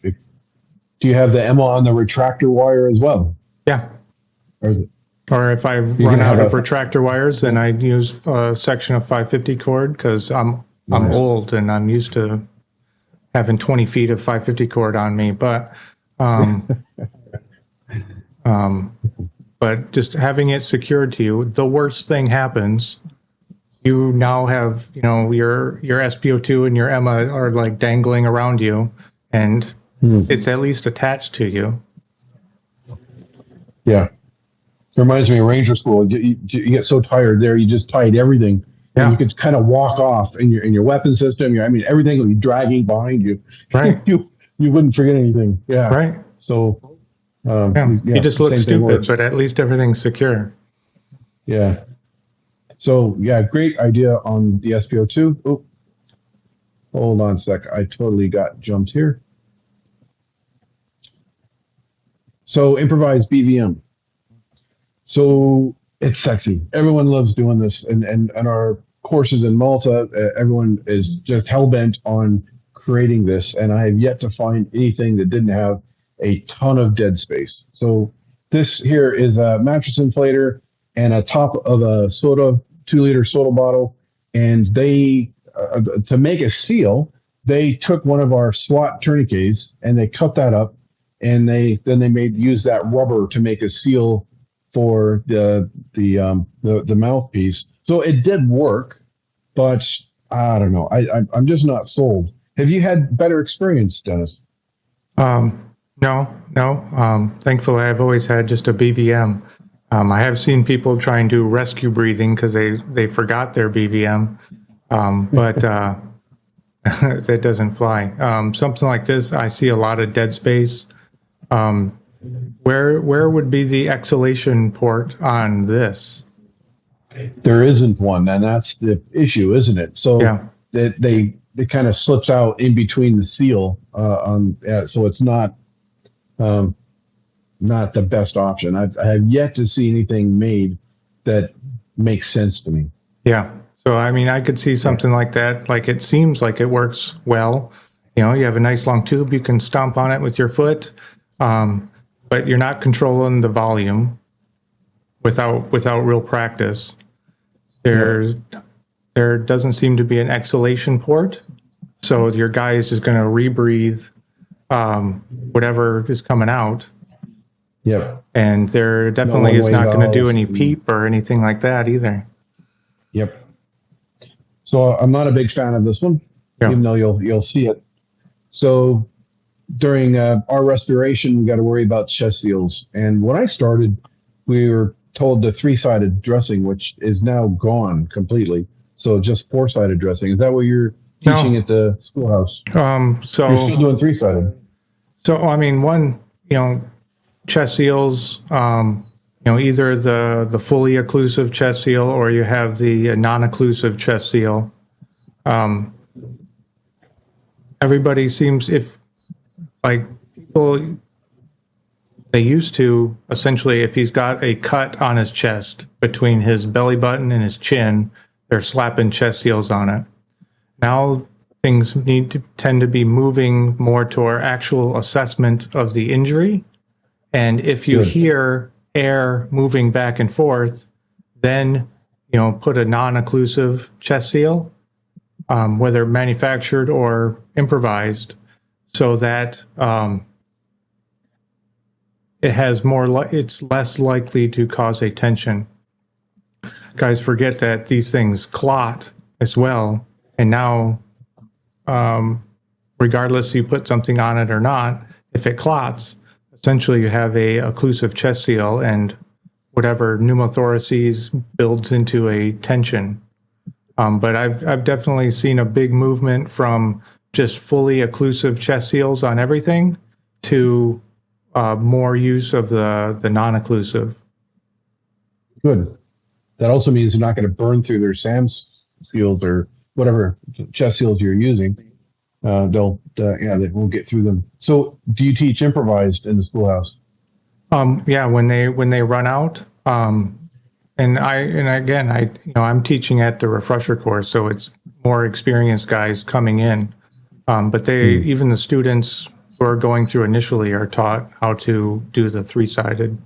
you have the Emma on the retractor wire as well? Yeah. Or if I run out of retractor wires, then I use a section of 550 cord because I'm old and I'm used to having 20 feet of 550 cord on me. But but just having it secured to you, the worst thing happens. You now have, your SpO2 and your Emma are dangling around you, and it's at least attached to you. Yeah. It reminds me of Ranger School. You get so tired there, you just tied everything. Yeah. And you could kind of walk off in your weapon system. Everything will be dragging behind you. Right. you wouldn't forget anything. Yeah. Right. So you just look stupid, but at least everything's secure. Yeah. So, great idea on the SpO2. Oh, hold on a sec. I totally got jumped here. So, improvised BVM. So, it's sexy. Everyone loves doing this. And our courses in Malta, everyone is just hell-bent on creating this, and I have yet to find anything that didn't have a ton of dead space. So this here is a mattress inflator and a top of a 2-liter soda bottle, and they, to make a seal, they took one of our SWAT tourniquets and they cut that up, and they used that rubber to make a seal for the mouthpiece. So it did work, but I don't know. I'm just not sold. Have you had better experience, Dennis? No. Thankfully, I've always had just a BVM. I have seen people try and do rescue breathing because they forgot their BVM, but that doesn't fly. Something like this, I see a lot of dead space. Where would be the exhalation port on this? There isn't one, and that's the issue, isn't it? So yeah. It kind of slips out in between the seal, so it's not the best option. I have yet to see anything made that makes sense to me. Yeah. So, I mean, I could see something like that. Like, it seems like it works well. You know, you have a nice long tube, you can stomp on it with your foot, but you're not controlling the volume without real practice. There doesn't seem to be an exhalation port, so your guy is just going to rebreathe whatever is coming out. Yep. And there definitely is not going to do any PEEP or anything like that either. Yep. So I'm not a big fan of this one, even though you'll see it. So during our respiration, we got to worry about chest seals. And when I started, we were told the 3-sided dressing, which is now gone completely. So just 4-sided dressing. Is that what you're teaching at the schoolhouse? So you're still doing 3-sided. So I mean, chest seals. Either the fully occlusive chest seal or you have the non-occlusive chest seal. Everybody seems, people, they used to, essentially, if he's got a cut on his chest between his belly button and his chin, they're slapping chest seals on it. Now things tend to be moving more to our actual assessment of the injury. And if you hear air moving back and forth, then, put a non-occlusive chest seal, whether manufactured or improvised, so that it's less likely to cause a tension. Guys forget that these things clot as well. And now, regardless you put something on it or not, if it clots, essentially you have a occlusive chest seal, and whatever pneumothoraces builds into a tension. But I've definitely seen a big movement from just fully occlusive chest seals on everything to more use of the non-occlusive. Good. That also means they're not going to burn through their SAMS seals or whatever chest seals you're using. They won't get through them. So do you teach improvised in the schoolhouse? Yeah, when they run out. I'm teaching at the refresher course, so it's more experienced guys coming in. But even the students who are going through initially are taught how to do the 3-sided.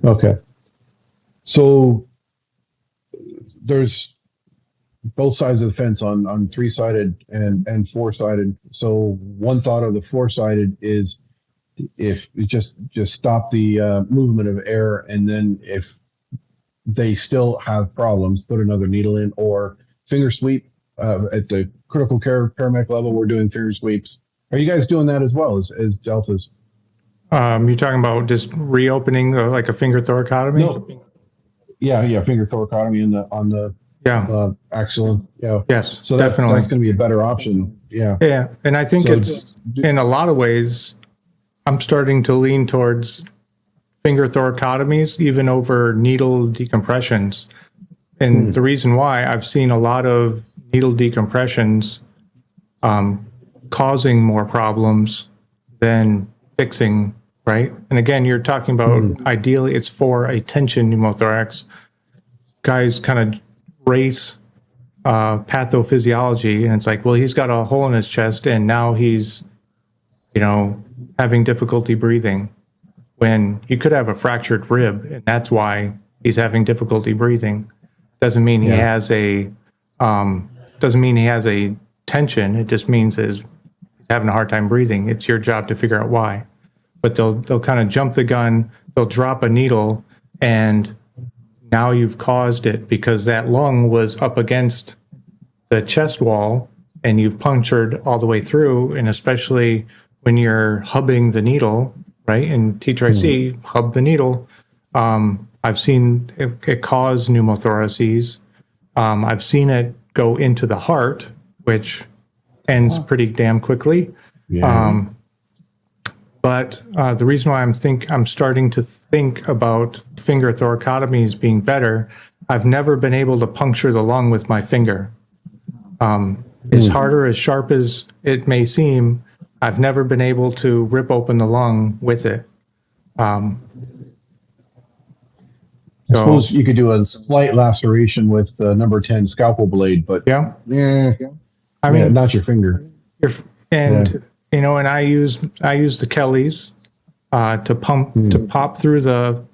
Okay. So there's both sides of the fence on 3-sided and 4-sided. So one thought of the 4-sided is if you just stop the movement of air, and then if they still have problems, put another needle in, or finger sweep. At the critical care paramedic level, we're doing finger sweeps. Are you guys doing that as well as deltas? You're talking about just reopening like a finger thoracotomy? No. Yeah, finger thoracotomy on the axial. Yeah. Yes, so definitely. That's going to be a better option. Yeah. Yeah, and I think it's in a lot of ways, I'm starting to lean towards finger thoracotomies even over needle decompressions. And the reason why, I've seen a lot of needle decompressions causing more problems than fixing, right? And again, you're talking about ideally it's for a tension pneumothorax. Guys kind of race pathophysiology, and it's like, well, he's got a hole in his chest, and now he's, having difficulty breathing. When he could have a fractured rib, and that's why he's having difficulty breathing. Doesn't mean he has a tension. It just means he's having a hard time breathing. It's your job to figure out why. But they'll kind of jump the gun. They'll drop a needle, and now you've caused it because that lung was up against the chest wall, and you've punctured all the way through. And especially when you're hubbing the needle, right? And teacher IC, hub the needle. I've seen it cause pneumothoraces. I've seen it go into the heart, which ends pretty damn quickly. Yeah. But the reason why I'm starting to think about finger thoracotomies being better, I've never been able to puncture the lung with my finger. As harder, as sharp as it may seem, I've never been able to rip open the lung with it. I suppose you could do a slight laceration with the number 10 scalpel blade, but I mean, not your finger. And I use the Kellys to pop through the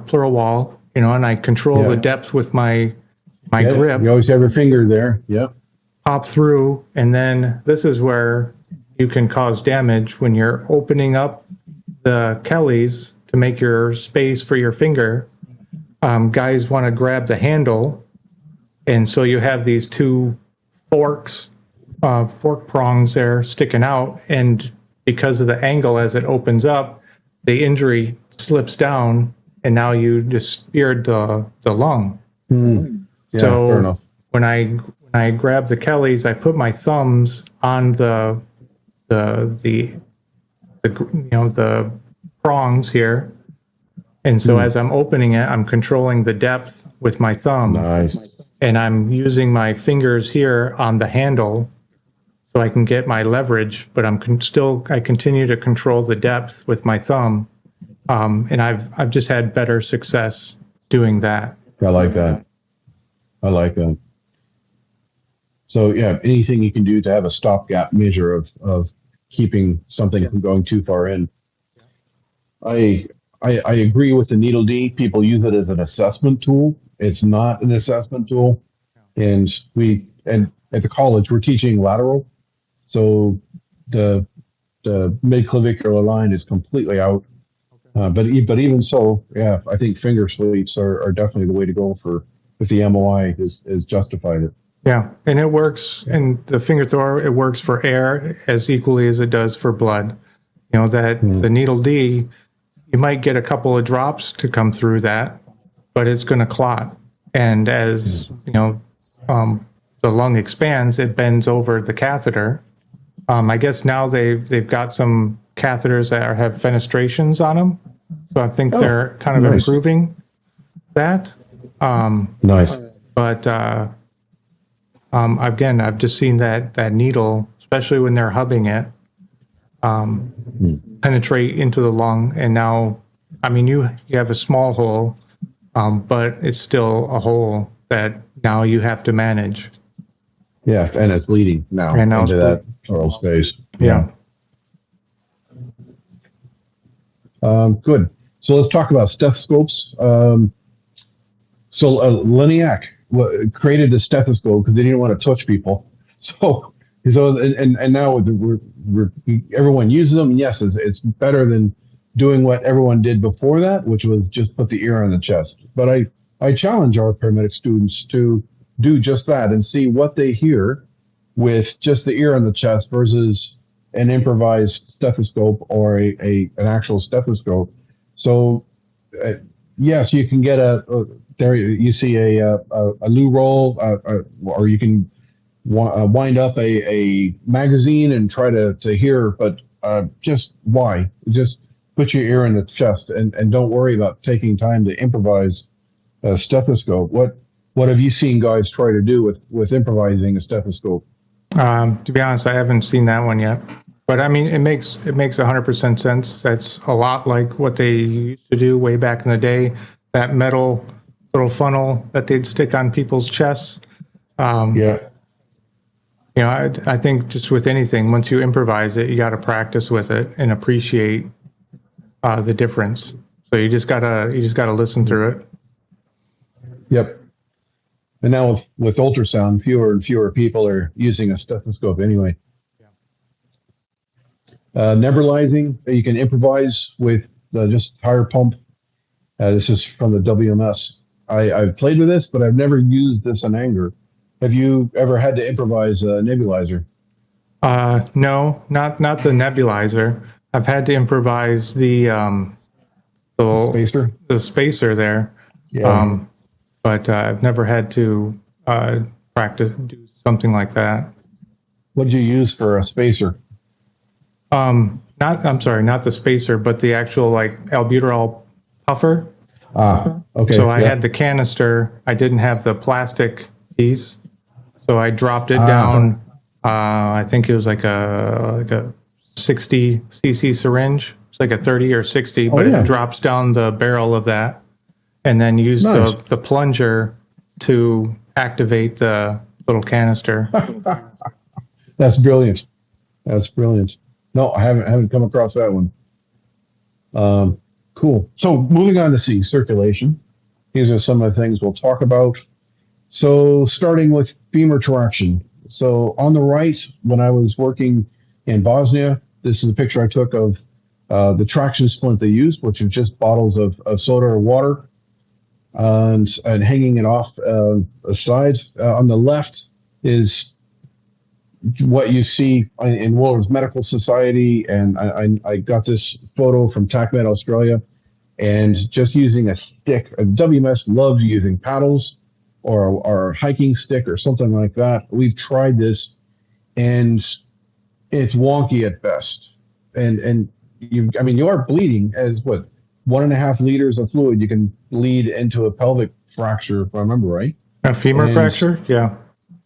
pleural wall, and I control the depth with my grip. You always have your finger there. Yep. Pop through, and then this is where you can cause damage when you're opening up the Kellys to make your space for your finger. Guys want to grab the handle, and so you have these two fork prongs there sticking out, and because of the angle as it opens up, the injury slips down, and now you just speared the lung. Yeah, so fair enough. When I grab the Kellys, I put my thumbs on the prongs here, and so as I'm opening it, I'm controlling the depth with my thumb. Nice. And I'm using my fingers here on the handle so I can get my leverage, but I continue to control the depth with my thumb, and I've just had better success doing that. I like that. So anything you can do to have a stopgap measure of keeping something from going too far in. I agree with the needle D. People use it as an assessment tool. It's not an assessment tool. And at the college, we're teaching lateral. So the midclavicular line is completely out. But even so, I think finger sweeps are definitely the way to go if the MOI is justified it. Yeah, and it works, and the finger thrower, it works for air as equally as it does for blood. The needle D, you might get a couple of drops to come through that, but it's going to clot. And as, the lung expands, it bends over the catheter. I guess now they've got some catheters that have fenestrations on them. So I think they're kind of improving that. Nice. But again, I've just seen that needle, especially when they're hubbing it, penetrate into the lung. And now, you have a small hole, but it's still a hole that now you have to manage. Yeah, and it's bleeding now into that oral space. Yeah. Good. So let's talk about stethoscopes. Liniac created the stethoscope because they didn't want to touch people. So now everyone uses them. Yes, it's better than doing what everyone did before that, which was just put the ear on the chest. But I challenge our paramedic students to do just that and see what they hear with just the ear on the chest versus an improvised stethoscope or an actual stethoscope. So yes, you can get there you see a loo roll, or you can wind up a magazine and try to hear, but just why? Just put your ear in the chest and don't worry about taking time to improvise a stethoscope. What have you seen guys try to do with improvising a stethoscope? To be honest, I haven't seen that one yet. But it makes 100% sense. That's a lot like what they used to do way back in the day. That metal little funnel that they'd stick on people's chests. Yeah. You know, I think just with anything, once you improvise it, you got to practice with it and appreciate the difference. So you just gotta listen through it. Yep. And now with ultrasound, fewer and fewer people are using a stethoscope anyway. Nebulizing, you can improvise with just tire pump. This is from the WMS. I've played with this, but I've never used this in anger. Have you ever had to improvise a nebulizer? No, not the nebulizer. I've had to improvise the Spacer? the spacer there. Yeah. But I've never had to practice do something like that. What did you use for a spacer? Not the spacer, but the actual like albuterol puffer. Okay. So I had the canister. I didn't have the plastic piece, so I dropped it down. I think it was like a 60 cc syringe. It's like a 30 or 60, but it drops down the barrel of that, and then use the plunger to activate the little canister. That's brilliant. That's brilliant. No, I haven't come across that one. Cool. So moving on to C, circulation. These are some of the things we'll talk about. So starting with femur traction. So on the right, when I was working in Bosnia, this is a picture I took of the traction splint they used, which is just bottles of soda or water, and hanging it off aside. On the left is what you see in Willer's Medical Society, and I got this photo from TACMed Australia, and just using a stick. WMS loves using paddles or a hiking stick or something like that. We've tried this, and it's wonky at best. And you are bleeding as 1.5 liters of fluid you can bleed into a pelvic fracture, if I remember right. A femur fracture? Yeah.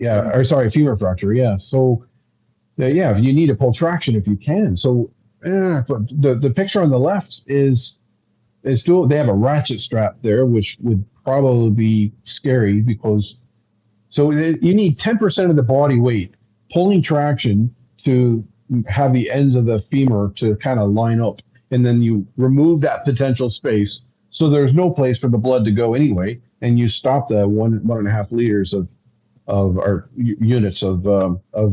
Yeah, or sorry, femur fracture. Yeah. So, you need to pull traction if you can. So, the picture on the left is still, they have a ratchet strap there, which would probably be scary because you need 10% of the body weight pulling traction to have the ends of the femur to kind of line up, and then you remove that potential space, so there's no place for the blood to go anyway, and you stop the 1.5 liters of our units of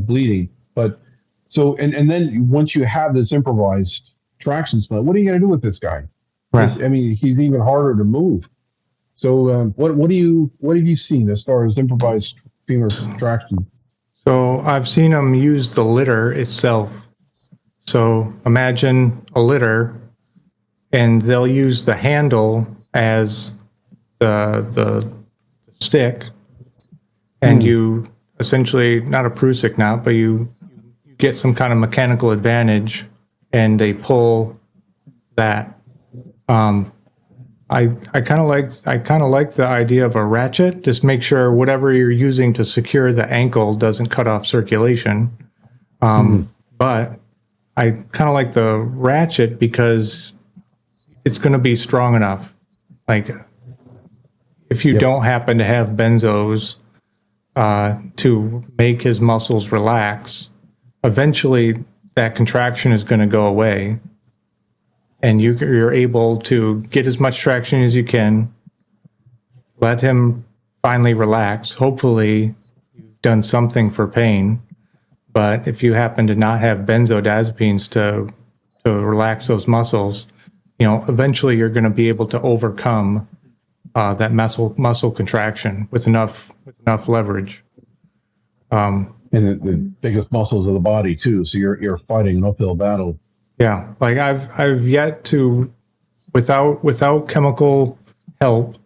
bleeding. But so and then once you have this improvised traction splint, what are you going to do with this guy? Right. He's even harder to move. So what have you seen as far as improvised femur traction? So I've seen them use the litter itself. So imagine a litter, and they'll use the handle as the stick, and you essentially, not a Prusik knot, but you get some kind of mechanical advantage, and they pull that. I kind of like the idea of a ratchet. Just make sure whatever you're using to secure the ankle doesn't cut off circulation. But I kind of like the ratchet because it's going to be strong enough. Like if you don't happen to have benzos to make his muscles relax, eventually that contraction is going to go away. And you're able to get as much traction as you can, let him finally relax. Hopefully, you've done something for pain. But if you happen to not have benzodiazepines to relax those muscles, eventually you're going to be able to overcome that muscle contraction with enough leverage. And the biggest muscles of the body too. So you're fighting an uphill battle. Yeah, like I've yet to, without chemical help,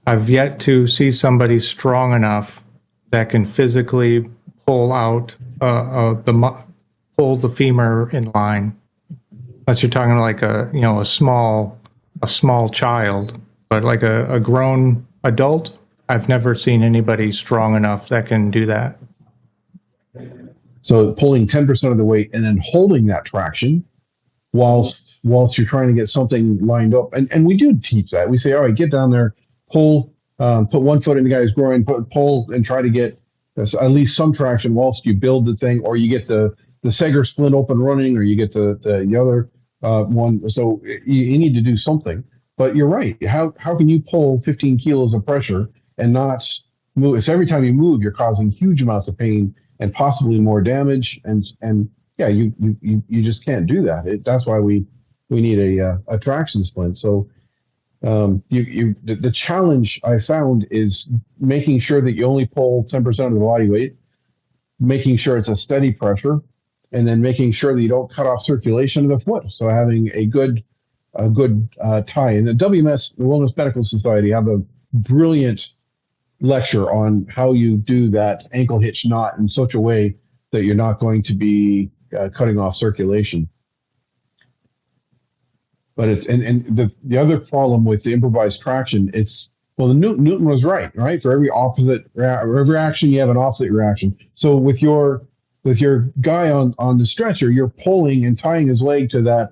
I've yet to see somebody strong enough that can physically pull out pull the femur in line. Unless you're talking like a small child, but like a grown adult, I've never seen anybody strong enough that can do that. So pulling 10% of the weight and then holding that traction whilst you're trying to get something lined up. And we do teach that. We say, all right, get down there, pull put one foot in the guy's groin, pull and try to get at least some traction whilst you build the thing, or you get the Sager splint open running, or you get the other one. So you need to do something. But you're right. How can you pull 15 kilos of pressure and not move? It's every time you move, you're causing huge amounts of pain and possibly more damage. And yeah, you just can't do that. That's why we need a traction splint. So the challenge I found is making sure that you only pull 10% of the body weight, making sure it's a steady pressure, and then making sure that you don't cut off circulation of the foot. So having a good tie. And the WMS, the Wellness Medical Society, have a brilliant lecture on how you do that ankle hitch knot in such a way that you're not going to be cutting off circulation. But it's and the other problem with the improvised traction is, well, Newton was right? For every action you have an opposite reaction. So with your guy on the stretcher, you're pulling and tying his leg to the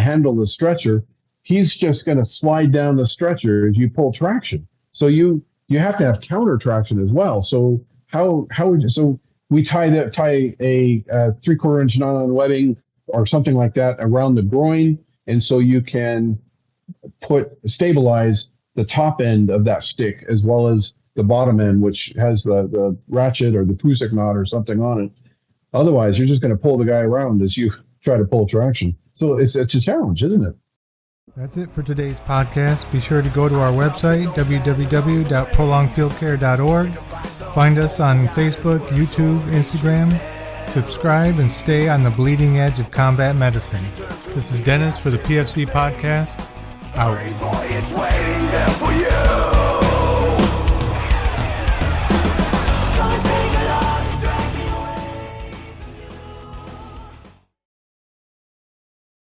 handle of the stretcher. He's just going to slide down the stretcher as you pull traction. So you have to have counter traction as well. So how would you? So we tie a 3/4 inch nylon webbing or something like that around the groin. And so you can stabilize the top end of that stick as well as the bottom end, which has the ratchet or the Prusik knot or something on it. Otherwise, you're just going to pull the guy around as you try to pull traction. So it's a challenge, isn't it? That's it for today's podcast. Be sure to go to our website, www.prolongfieldcare.org. Find us on Facebook, YouTube, Instagram. Subscribe and stay on the bleeding edge of combat medicine. This is Dennis for the PFC Podcast. Out. Boy, it's waiting there for you.